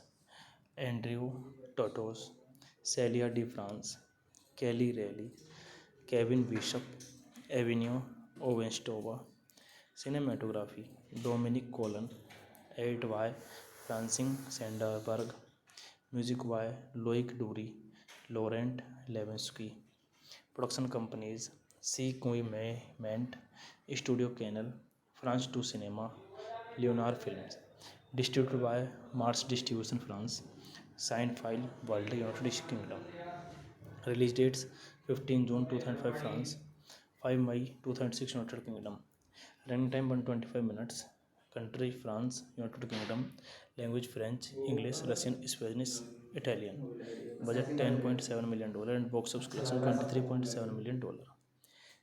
S1: Andrew Totos, Celia de France, Kelly Reilly, Kevin Bishop, Avenue Ovenstova. Cinematography Dominic Colon, edit by Francine Sanderberg, music by Loic Dury, Laurent Levensky. Production companies C. Ment, Studio Canal, France 2 Cinema, Leonard Films. Distributed by Mars Distribution France. Signed file World United Kingdom. Release dates 15 June 2005 France, 5 May 2006 United Kingdom. Running time 125 minutes. Country France, United Kingdom. Language French, English, Russian, Spanish, Italian. Budget $10.7 million and box office collection $23.7 million.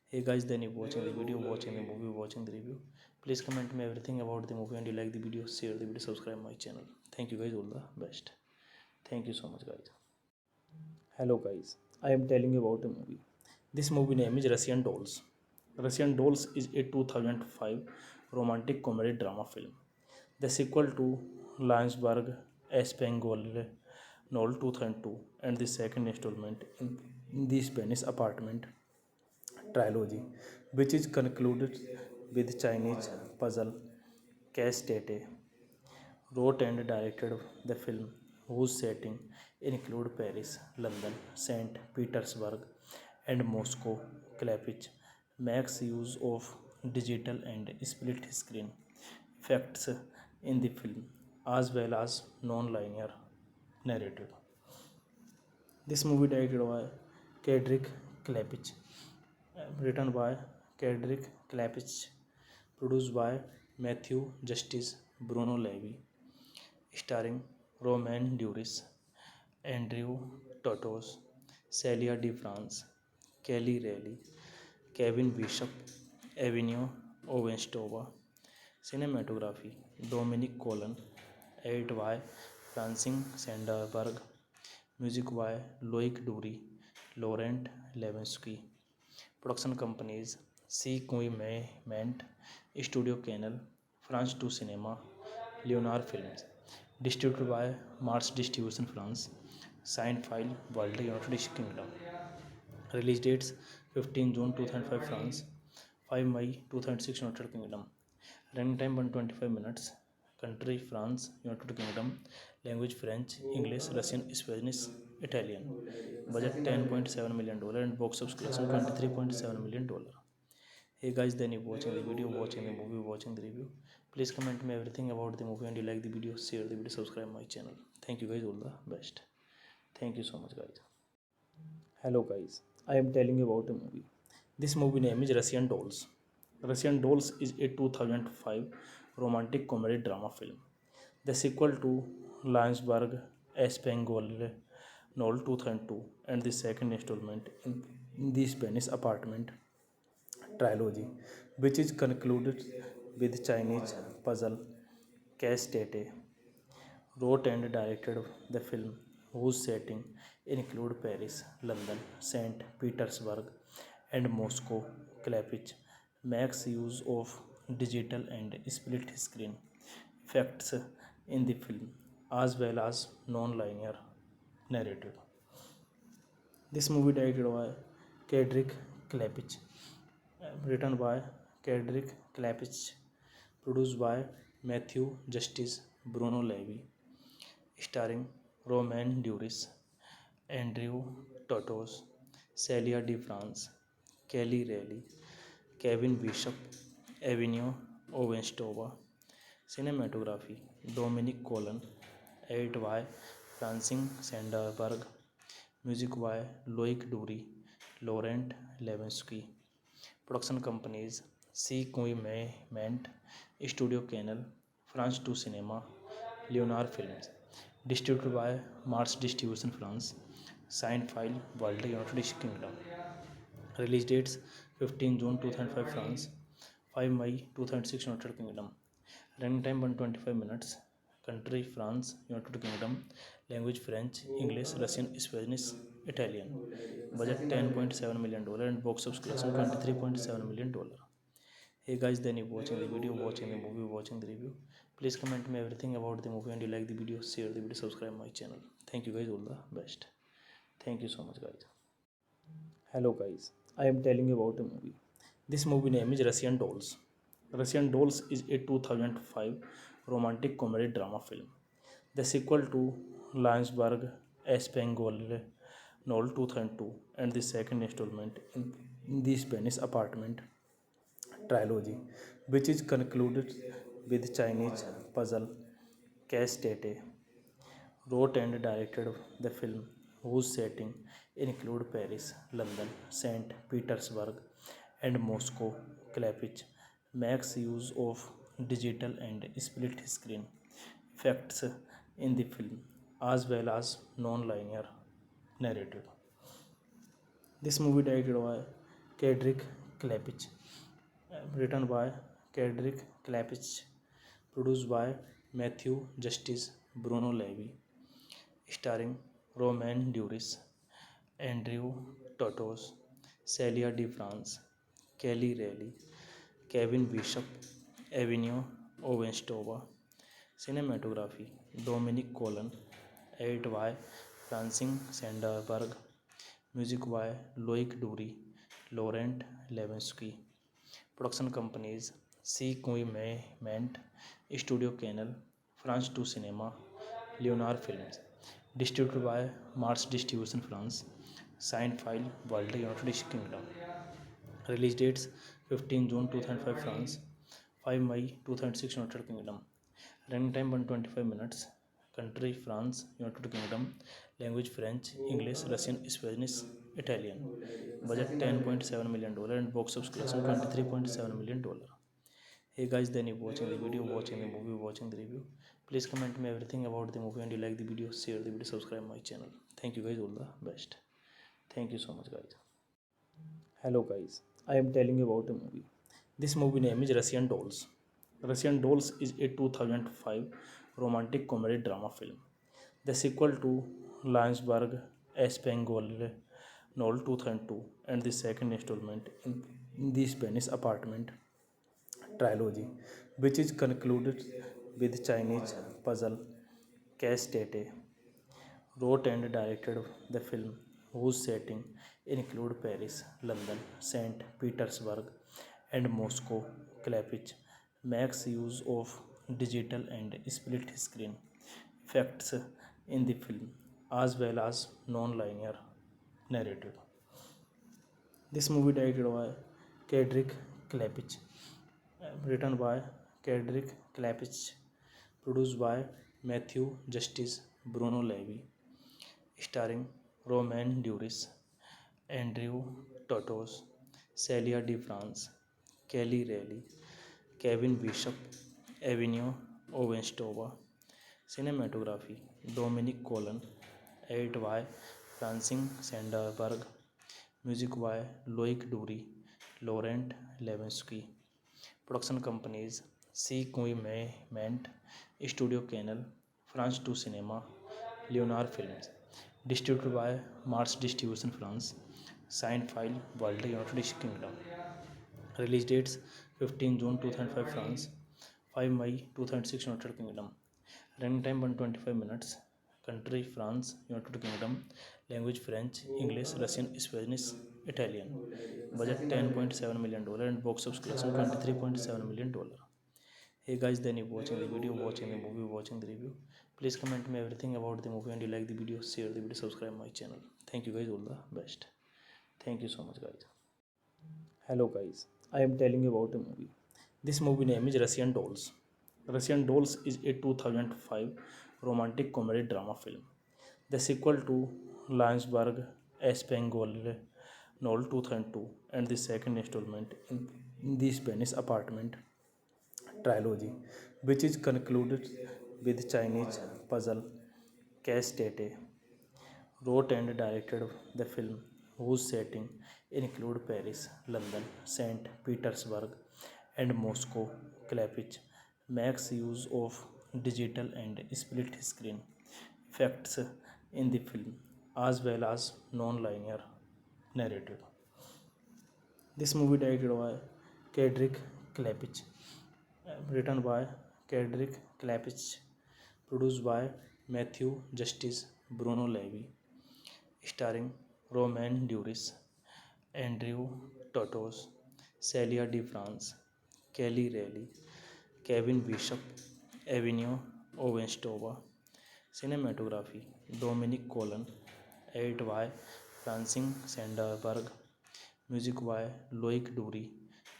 S1: Hey guys, then you watching the video, watching the movie, watching the review. Please comment me everything about the movie and you like the video, share the video, subscribe my channel. Thank you guys, all the best. Thank you so much guys. Hello guys, I am telling you about a movie. This movie name is Russian Dolls. Russian Dolls is a 2005 romantic comedy drama film. The sequel to Landsberg Espengol Noel 2002 and the second installment in the Spanish apartment trilogy, which is concluded with Chinese puzzle. Cass Tate wrote and directed the film, whose setting include Paris, London, St. Petersburg, and Moscow. Klapich makes use of digital and split screen effects in the film as well as non-linear narrative. This movie directed by Kedrick Klapich, written by Kedrick Klapich, produced by Matthew Justice, Bruno Levy, starring Romain Duris, Andrew Totos, Celia de France, Kelly Reilly, Kevin Bishop, Avenue Ovenstova. Cinematography Dominic Colon, edit by Francine Sanderberg, music by Loic Dury, Laurent Levensky. Production companies C. Ment, Studio Canal, France 2 Cinema, Leonard Films. Distributed by Mars Distribution France. Signed file World United Kingdom. Release dates 15 June 2005 France, 5 May 2006 United Kingdom. Running time 125 minutes. Country France, United Kingdom. Language French, English, Russian, Spanish, Italian. Budget $10.7 million and box office collection $23.7 million. Hey guys, then you watching the video, watching the movie, watching the review. Please comment me everything about the movie and you like the video, share the video, subscribe my channel. Thank you guys, all the best. Thank you so much guys. Hello guys, I am telling you about a movie. This movie name is Russian Dolls. Russian Dolls is a 2005 romantic comedy drama film. The sequel to Lionsberg Espangol novel 2002 and the second installment in the Spanish apartment trilogy, which is concluded with Chinese puzzle Case Tate wrote and directed the film, whose setting include Paris, London, St. Petersburg, and Moscow. Klapich makes use of digital and split screen effects in the film as well as non-linear narrative. This movie directed by Kedrick Klapich, written by Kedrick Klapich, produced by Matthew Justice, Bruno Levy, starring Romain Duris, Andrew Totos, Celia de France, Kelly Reilly, Kevin Bishop, Avenue Ovenstova. Cinematography Dominic Colon, edit by Francine Sanderberg, music by Loic Dury, Laurent Levensky. Production companies C. Ment, Studio Canal, France 2 Cinema, Leonard Films. Distributed by Mars Distribution France. Signed file World United Kingdom. Release dates 15 June 2005 France, 5 May 2006 United Kingdom. Running time 125 minutes. Country France, United Kingdom. Language French, English, Russian, Spanish, Italian. Budget $10.7 million and box office collection $23.7 million. Hey guys, then you watching the video, watching the movie, watching the review. Please comment me everything about the movie and you like the video, share the video, subscribe my channel. Thank you guys, all the best. Thank you so much guys. Hello guys, I am telling you about a movie. This movie name is Russian Dolls. Russian Dolls is a 2005 romantic comedy drama film. The sequel to Lionsberg Espangol novel 2002 and the second installment in the Spanish apartment trilogy, which is concluded with Chinese puzzle Case Tate wrote and directed the film, whose setting include Paris, London, St. Petersburg, and Moscow. Klapich makes use of digital and split screen effects in the film as well as non-linear narrative. This movie directed by Kedrick Klapich, written by Kedrick Klapich, produced by Matthew Justice, Bruno Levy, starring Romain Duris, Andrew Totos, Celia de France, Kelly Reilly, Kevin Bishop, Avenue Ovenstova. Cinematography Dominic Colon, edit by Francine Sanderberg, music by Loic Dury, Laurent Levensky. Production companies C. Ment, Studio Canal, France 2 Cinema, Leonard Films. distributed by Mars Distribution France, signed file World United Kingdom. Release dates 15 June 2005 France, 5 May 2006 United Kingdom. Running time 125 minutes. Country France, United Kingdom. Language French, English, Russian, Spanish, Italian. Budget $10.7 million and box office collection $23.7 million. Hey guys, then you watching the video, watching the movie, watching the review. Please comment me everything about the movie and you like the video, share the video, subscribe my channel. Thank you guys, all the best. Thank you so much guys. Hello guys, I am telling you about a movie. This movie name is Russian Dolls. Russian Dolls is a 2005 romantic comedy drama film. The sequel to Landsberg Espengol Noel 2002 and the second installment in the Spanish apartment trilogy, which is concluded with Chinese puzzle Case Tate wrote and directed the film, whose setting include Paris, London, St. Petersburg, and Moscow. Klepich makes use of digital and split screen effects in the film, as well as non-linear narrative. This movie directed by Kedrick Klepich, written by Kedrick Klepich, produced by Matthew Justice, Bruno Levy, starring Romain Duris, Andrew Totos, Celia de France, Kelly Reilly, Kevin Bishop, Avenue Ovenstova. Cinematography Dominic Colon, edit by Francine Sanderberg, music by Loic Dury, Laurent Levinsky. Production companies C. Ment, Studio Canal, France 2 Cinema, Leonard Films. Distributed by Mars Distribution France, signed file World United Kingdom. Release dates 15 June 2005 France, 5 May 2006 United Kingdom. Running time 125 minutes. Country France, United Kingdom. Language French, English, Russian, Spanish, Italian. Budget $10.7 million and box office collection $23.7 million. Hey guys, then you watching the video, watching the movie, watching the review. Please comment me everything about the movie and you like the video, share the video, subscribe my channel. Thank you guys, all the best. Thank you so much guys. Hello guys, I am telling you about a movie. This movie name is Russian Dolls. Russian Dolls is a 2005 romantic comedy drama film. The sequel to Landsberg Espengol Noel 2002 and the second installment in the Spanish apartment trilogy, which is concluded with Chinese puzzle Case Tate wrote and directed the film, whose setting include Paris, London, St. Petersburg, and Moscow. Klepich makes use of digital and split screen effects in the film, as well as non-linear narrative. This movie directed by Kedrick Klepich, written by Kedrick Klepich, produced by Matthew Justice, Bruno Levy, starring Romain Duris, Andrew Totos, Celia de France, Kelly Reilly, Kevin Bishop, Avenue Ovenstova. Cinematography Dominic Colon, edit by Francine Sanderberg, music by Loic Dury,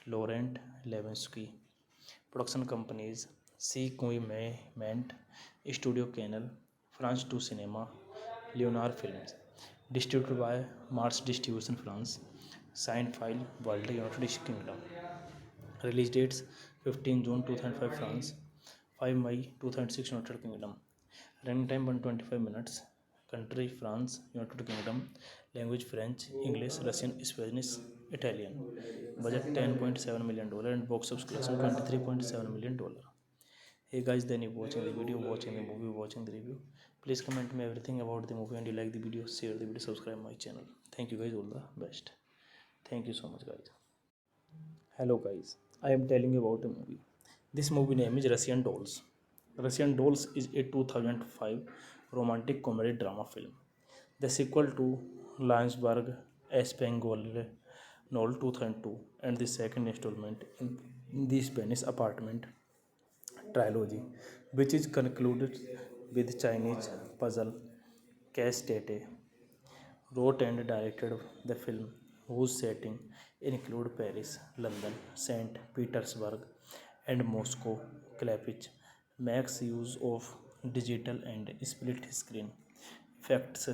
S1: Laurent Levinsky. Production companies C. Ment, Studio Canal, France 2 Cinema, Leonard Films. Distributed by Mars Distribution France, signed file World United Kingdom. Release dates 15 June 2005 France, 5 May 2006 United Kingdom. Running time 125 minutes. Country France, United Kingdom. Language French, English, Russian, Spanish, Italian. Budget $10.7 million and box office collection $23.7 million. Hey guys, then you watching the video, watching the movie, watching the review. Please comment me everything about the movie and you like the video, share the video, subscribe my channel. Thank you guys, all the best. Thank you so much guys. Hello guys, I am telling you about a movie. This movie name is Russian Dolls. Russian Dolls is a 2005 romantic comedy drama film. The sequel to Landsberg Espengol Noel 2002 and the second installment in the Spanish apartment trilogy, which is concluded with Chinese puzzle Castete wrote and directed the film, whose setting include Paris, London, St. Petersburg, and Moscow. Klepich makes use of digital and split screen effects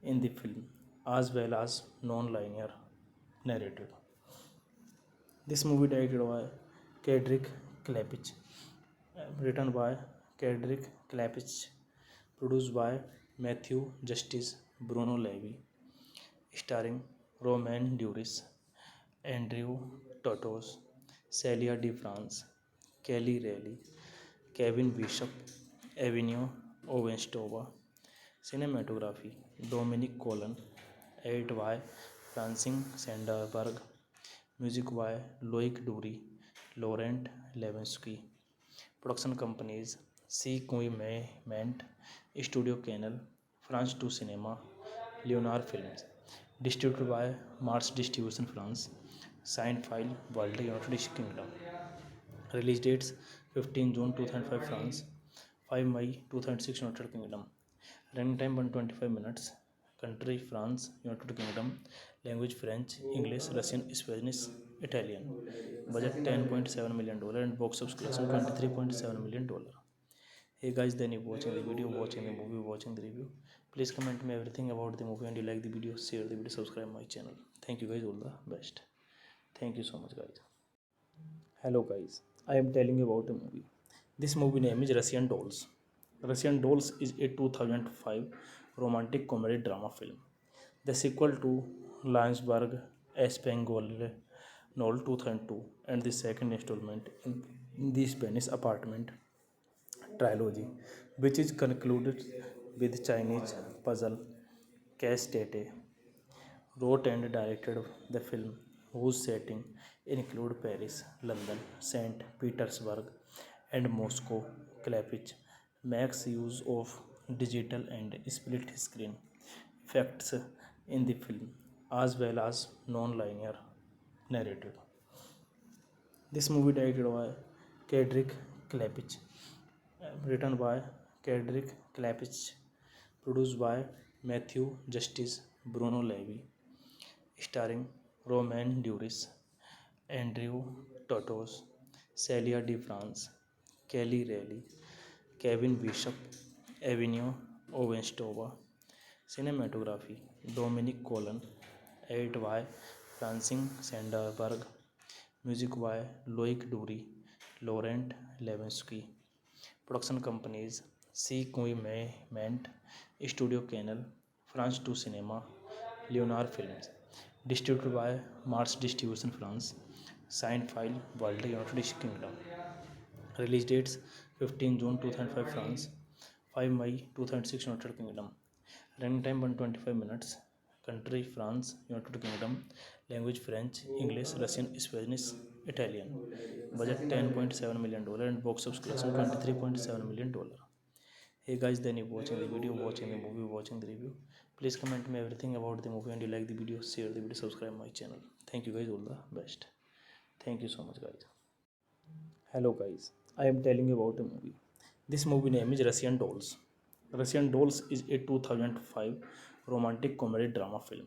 S1: in the film, as well as non-linear narrative. This movie directed by Kedrick Klepich, written by Kedrick Klepich, produced by Matthew Justice, Bruno Levy, starring Romain Duris, Andrew Totos, Celia de France, Kelly Reilly, Kevin Bishop, Avenue Ovenstova. Cinematography Dominic Colon, edit by Francine Sanderberg, music by Loic Dury, Laurent Levensky. Production companies C. Ment, Studio Canal, France 2 Cinema, Leonard Films. Distributed by Mars Distribution France. Signed file World United Kingdom. Release dates 15 June 2005 France, 5 May 2006 United Kingdom. Running time 125 minutes. Country France, United Kingdom. Language French, English, Russian, Spanish, Italian. Budget $10.7 million and box office collection $23.7 million. Hey guys, then you watching the video, watching the movie, watching the review. Please comment me everything about the movie and you like the video, share the video, subscribe my channel. Thank you guys, all the best. Thank you so much guys. Hello guys, I am telling you about a movie. This movie name is Russian Dolls. Russian Dolls is a 2005 romantic comedy drama film. The sequel to Lionsberg Espangol novel 2002 and the second installment in the Spanish apartment trilogy, which is concluded with Chinese puzzle Case Tate wrote and directed the film, whose setting include Paris, London, St. Petersburg, and Moscow. Klepich makes use of digital and split screen effects in the film, as well as non-linear narrative. This movie directed by Kedrick Klepich, written by Kedrick Klepich, produced by Matthew Justice, Bruno Levy, starring Romain Duris, Andrew Totos, Celia de France, Kelly Reilly, Kevin Bishop, Avenue Ovenstova. Cinematography Dominic Colon, edit by Francine Sanderberg, music by Loic Dury, Laurent Levensky. Production companies C. Ment, Studio Canal, France 2 Cinema, Leonard Films. Distributed by Mars Distribution France. Signed file World United Kingdom. Release dates 15 June 2005 France, 5 May 2006 United Kingdom. Running time 125 minutes. Country France, United Kingdom. Language French, English, Russian, Spanish, Italian. Budget $10.7 million and box office collection $23.7 million. Hey guys, then you watching the video, watching the movie, watching the review. Please comment me everything about the movie and you like the video, share the video, subscribe my channel. Thank you guys, all the best. Thank you so much guys. Hello guys, I am telling you about a movie. This movie name is Russian Dolls. Russian Dolls is a 2005 romantic comedy drama film.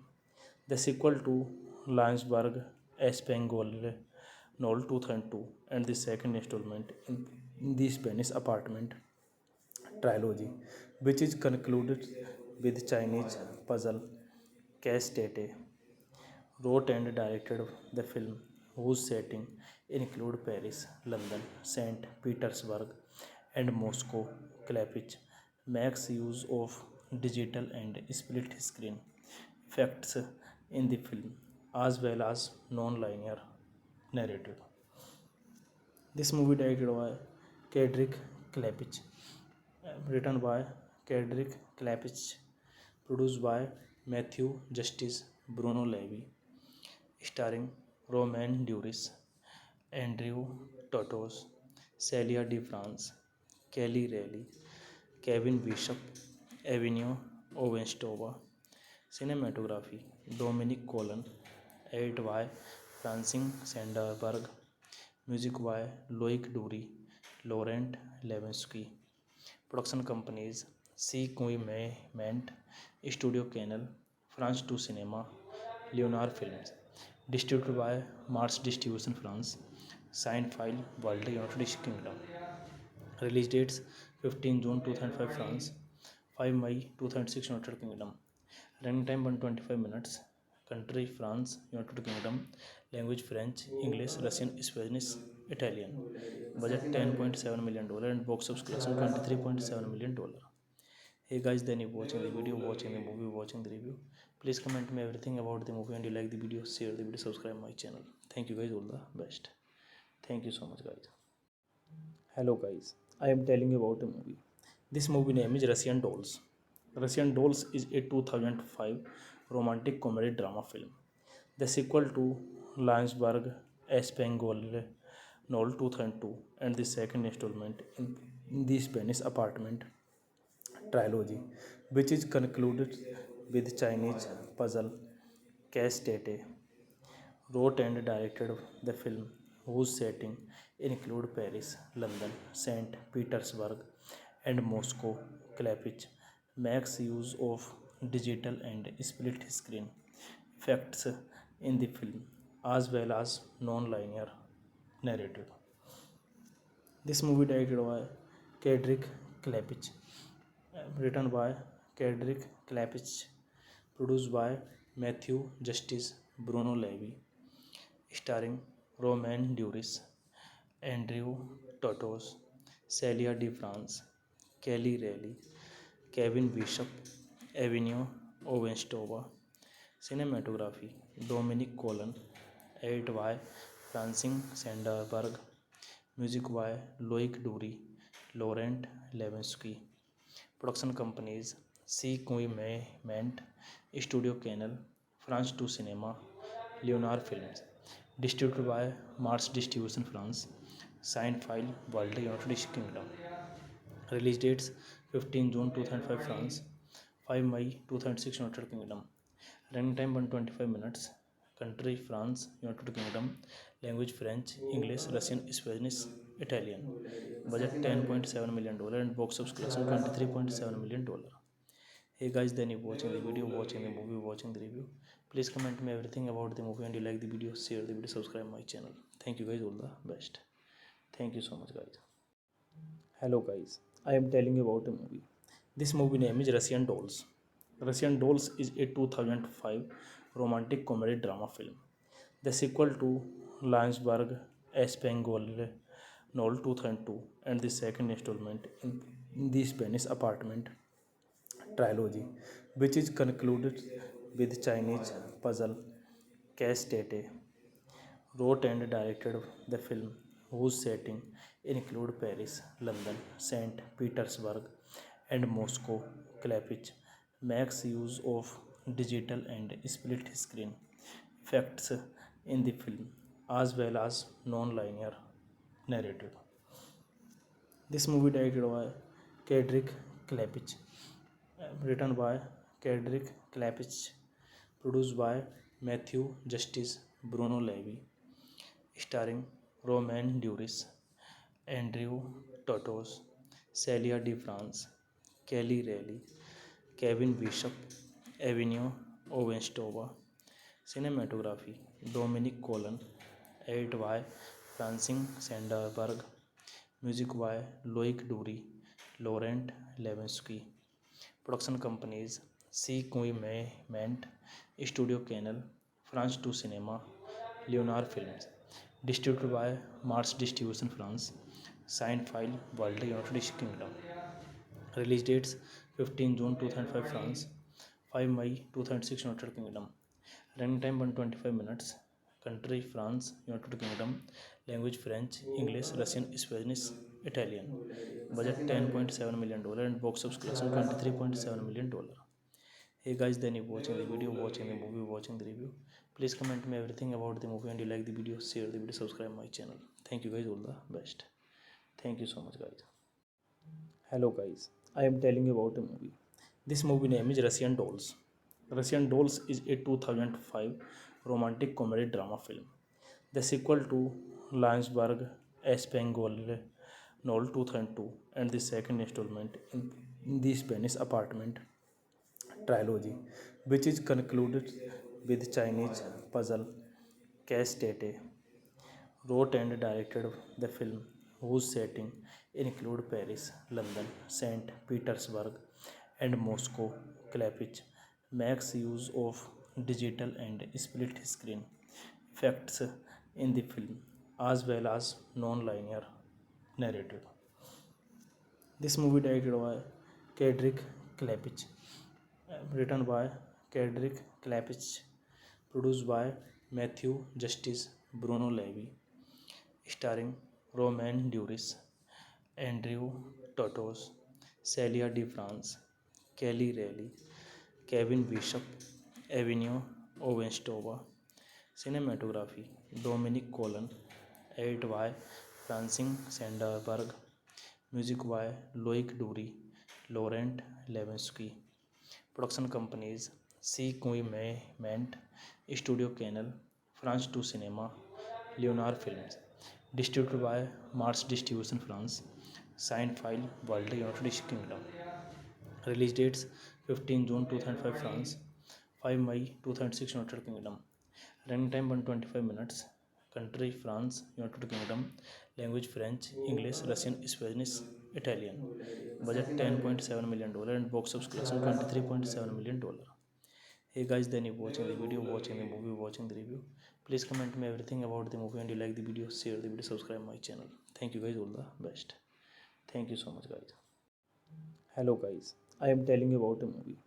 S1: The sequel to Lionsberg Espangol novel 2002 and the second installment in the Spanish apartment trilogy, which is concluded with Chinese puzzle Case Tate wrote and directed the film, whose setting include Paris, London, St. Petersburg, and Moscow. Klepich makes use of digital and split screen effects in the film, as well as non-linear narrative. This movie directed by Kedrick Klepich, written by Kedrick Klepich, produced by Matthew Justice, Bruno Levy, starring Romain Duris, Andrew Totos, Celia de France, Kelly Reilly, Kevin Bishop, Avenue Ovenstova. Cinematography Dominic Colon, edit by Francine Sanderberg, music by Loic Dury, Laurent Levensky. Production companies सी कोई मेंट studio canal France two cinema लियोनार films distributed by Mars distribution France साइन फाइल world United Kingdom release dates 15 June 2005 France 5 May 2006 United Kingdom running time 125 minutes country France United Kingdom language French English Russian Spanish Italian budget $10.7 million and box office collection $23.7 million. Hey guys, then you watching the video, watching the movie, watching the review. Please comment me everything about the movie and you like the video, share the video, subscribe my channel. Thank you guys, all the best. Thank you so much guys. Hello guys, I am telling you about a movie. This movie name is Russian Dolls. Russian Dolls is a 2005 romantic comedy drama film. The sequel to Landsberg Espengol Noel 2002 and the second installment in the Spanish apartment trilogy, which is concluded with Chinese puzzle Case Tate wrote and directed the film, whose setting include Paris, London, St. Petersburg, and Moscow. Klepich makes use of digital and split screen effects in the film, as well as non-linear narrative. This movie directed by Kedrick Klepich, written by Kedrick Klepich, produced by Matthew Justice, Bruno Levy, starring Romain Duris, Andrew Totos, Celia de France, Kelly Reilly, Kevin Bishop, Avenue Ovenstova. Cinematography Dominic Colon, edit by Francine Sanderberg, music by Loic Dury, Laurent Levinsky. Production companies C. Ment, Studio Canal, France 2 Cinema, Leonard Films. Distributed by Mars Distribution France, signed file World United Kingdom. Release dates 15 June 2005 France, 5 May 2006 United Kingdom. Running time 125 minutes. Country France, United Kingdom. Language French, English, Russian, Spanish, Italian. Budget $10.7 million and box office collection $23.7 million. Hey guys, then you watching the video, watching the movie, watching the review. Please comment me everything about the movie and you like the video, share the video, subscribe my channel. Thank you guys, all the best. Thank you so much guys. Hello guys, I am telling you about a movie. This movie name is Russian Dolls. Russian Dolls is a 2005 romantic comedy drama film. The sequel to Landsberg Espengol Noel 2002 and the second installment in the Spanish apartment trilogy, which is concluded with Chinese puzzle Case Tate wrote and directed the film, whose setting include Paris, London, St. Petersburg, and Moscow. Klepich makes use of digital and split screen effects in the film, as well as non-linear narrative. This movie directed by Kedrick Klepich, written by Kedrick Klepich, produced by Matthew Justice, Bruno Levy, starring Romain Duris, Andrew Totos, Celia de France, Kelly Reilly, Kevin Bishop, Avenue Ovenstova. Cinematography Dominic Colon, edit by Francine Sanderberg, music by Loic Dury, Laurent Levinsky. Production companies C. Ment, Studio Canal, France 2 Cinema, Leonard Films. Distributed by Mars Distribution France, signed file World United Kingdom. Release dates 15 June 2005 France, 5 May 2006 United Kingdom. Running time 125 minutes. Country France, United Kingdom. Language French, English, Russian, Spanish, Italian. Budget $10.7 million and box office collection $23.7 million. Hey guys, then you watching the video, watching the movie, watching the review. Please comment me everything about the movie and you like the video, share the video, subscribe my channel. Thank you guys, all the best. Thank you so much guys. Hello guys, I am telling you about a movie. This movie name is Russian Dolls. Russian Dolls is a 2005 romantic comedy drama film. The sequel to Landsberg Espengol Noel 2002, and the second installment in the Spanish Apartment trilogy, which is concluded with Chinese puzzle. Cash Tate wrote and directed the film, whose settings include Paris, London, St. Petersburg, and Moscow. Klepich makes use of digital and split screen effects in the film, as well as non-linear narrative. This movie directed by Kedrick Klepich, written by Kedrick Klepich, produced by Matthew Justice, Bruno Levy, starring Romain Duris, Andrew Totos, Celia de France, Kelly Reilly, Kevin Bishop, Avenue Ovenstova. Cinematography Dominic Colon, edit by Francine Sanderberg, music by Loic Dury, Laurent Levensky. Production companies C. Ment, Studio Canal, France 2 Cinema, Leonard Films. Distributed by Mars Distribution France. Signed file World United Kingdom. Release dates 15 June 2005 France, 5 May 2006 United Kingdom. Running time 125 minutes. Country France, United Kingdom. Language French, English, Russian, Spanish, Italian. Budget $10.7 million and box office collection $23.7 million. Hey guys, then you watching the video, watching the movie, watching the review. Please comment me everything about the movie, and you like the video, share the video, subscribe my channel. Thank you guys, all the best. Thank you so much guys. Hello guys, I am telling you about a movie.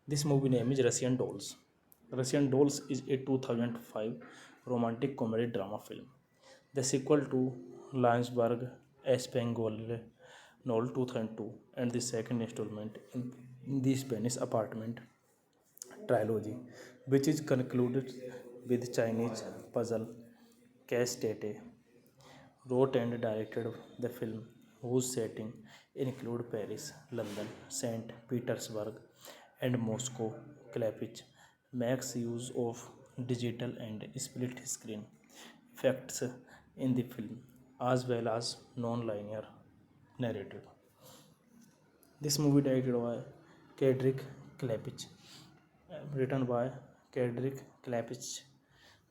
S1: This movie name is Russian Dolls. Russian Dolls is a 2005 romantic comedy drama film. The sequel to Lionsberg Espangole novel 2002, and the second installment in the Spanish Apartment trilogy, which is concluded with Chinese puzzle. Cash Tate wrote and directed the film, whose settings include Paris, London, St. Petersburg, and Moscow. Klepich makes use of digital and split screen effects in the film, as well as non-linear narrative. This movie directed by Kedrick Klepich, written by Kedrick Klepich,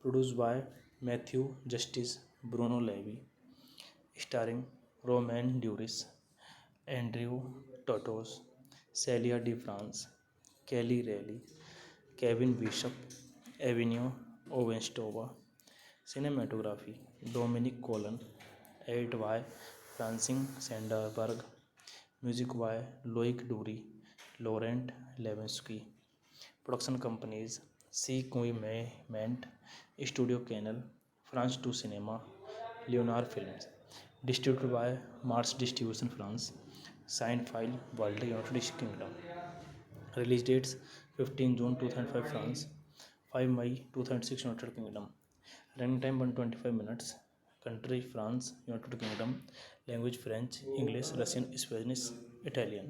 S1: produced by Matthew Justice, Bruno Levy, starring Romain Duris, Andrew Totos, Celia de France, Kelly Reilly, Kevin Bishop, Avenue Ovenstova. Cinematography Dominic Colon, edit by Francine Sanderberg, music by Loic Dury, Laurent Levensky. Production companies C. Ment, Studio Canal, France 2 Cinema, Leonard Films. Distributed by Mars Distribution France. Signed file World United Kingdom. Release dates 15 June 2005 France, 5 May 2006 United Kingdom. Running time 125 minutes. Country France, United Kingdom. Language French, English, Russian, Spanish, Italian.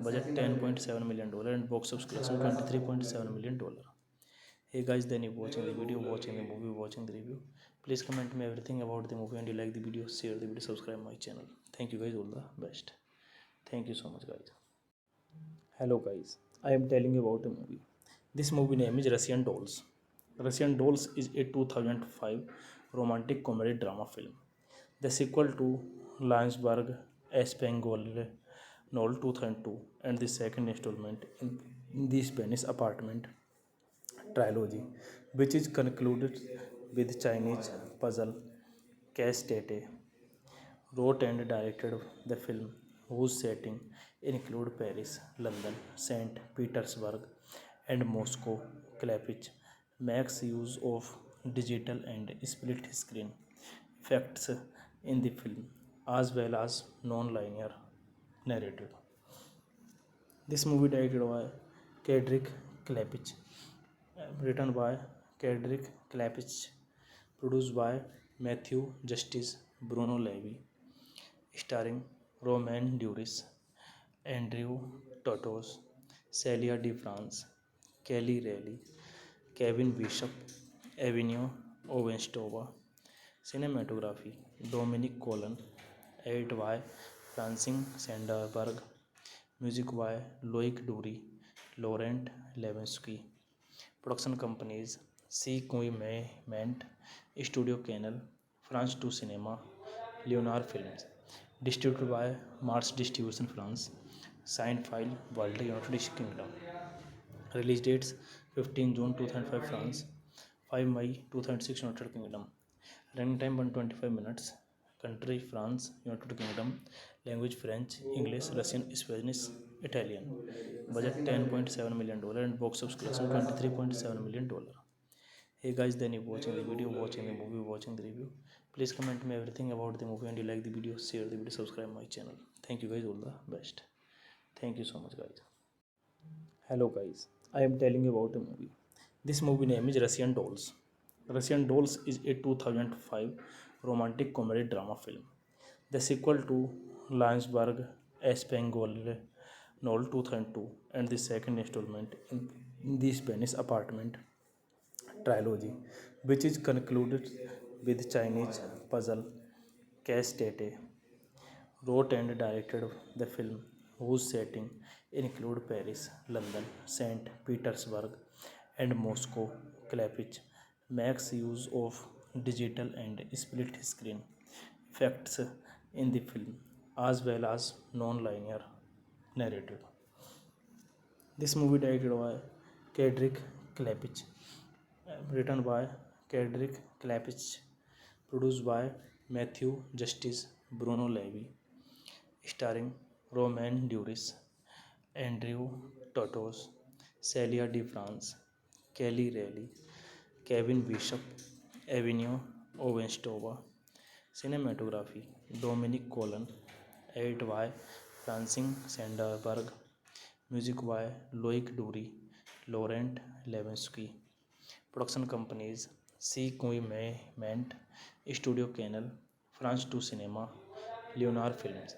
S1: Budget $10.7 million and box office collection $23.7 million. Hey guys, then you watching the video, watching the movie, watching the review. Please comment me everything about the movie, and you like the video, share the video, subscribe my channel. Thank you guys, all the best. Thank you so much guys. Hello guys, I am telling you about a movie. This movie name is Russian Dolls. Russian Dolls is a 2005 romantic comedy drama film. The sequel to Lionsberg Espangole novel 2002, and the second installment in the Spanish Apartment trilogy, which is concluded with Chinese puzzle. Cash Tate wrote and directed the film, whose settings include Paris, London, St. Petersburg, and Moscow. Klepich makes use of digital and split screen effects in the film, as well as non-linear narrative. This movie directed by Kedrick Klepich, written by Kedrick Klepich, produced by Matthew Justice, Bruno Levy, starring Romain Duris, Andrew Totos, Celia de France, Kelly Reilly, Kevin Bishop, Avenue Ovenstova. Cinematography Dominic Colon, edit by Francine Sandberg, music by Loic Dury, Laurent Levensky. Production companies Ment, Studio Canal, France 2 Cinema, Leonard Films. Distributed by Mars Distribution France. Signed file World United Kingdom. Release dates 15 June 2005 France, 5 May 2006 United Kingdom. Running time 125 minutes. Country France, United Kingdom. Language French, English, Russian, Spanish, Italian. Budget $10.7 million and box office collection $23.7 million. Hey guys, then you watching the video, watching the movie, watching the review. Please comment me everything about the movie and you like the video, share the video, subscribe my channel. Thank you guys, all the best. Thank you so much guys. Hello guys, I am telling you about a movie. This movie name is Russian Dolls. Russian Dolls is a 2005 romantic comedy drama film. The sequel to Lionsberg Espangol 2002 and the second installment in the Spanish Apartment trilogy, which is concluded with Chinese puzzle Case Tate wrote and directed the film, whose setting include Paris, London, St. Petersburg, and Moscow. Klepich makes use of digital and split screen effects in the film, as well as non-linear narrative. This movie directed by Kedrick Klepich, written by Kedrick Klepich, produced by Matthew Justice, Bruno Levy, starring Romain Duris, Andrew Totos, Celia de France, Kelly Reilly, Kevin Bishop, Avenue Ovenstova. Cinematography Dominic Colon, edit by Francine Sandberg, music by Loic Dury, Laurent Levensky. Production companies Ment, Studio Canal, France 2 Cinema, Leonard Films.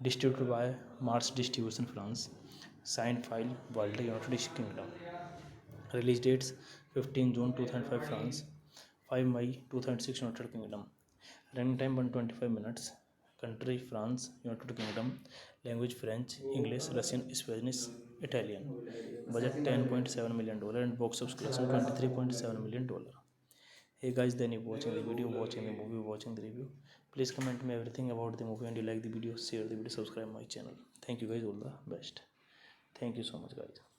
S1: Distributed by Mars Distribution France. Signed file World United Kingdom. Release dates 15 June 2005 France, 5 May 2006 United Kingdom. Running time 125 minutes. Country France, United Kingdom. Language French, English, Russian, Spanish, Italian. Budget $10.7 million and box office collection $23.7 million. Hey guys, then you watching the video, watching the movie, watching the review. Please comment me everything about the movie and you like the video, share the video, subscribe my channel. Thank you guys, all the best. Thank you so much guys.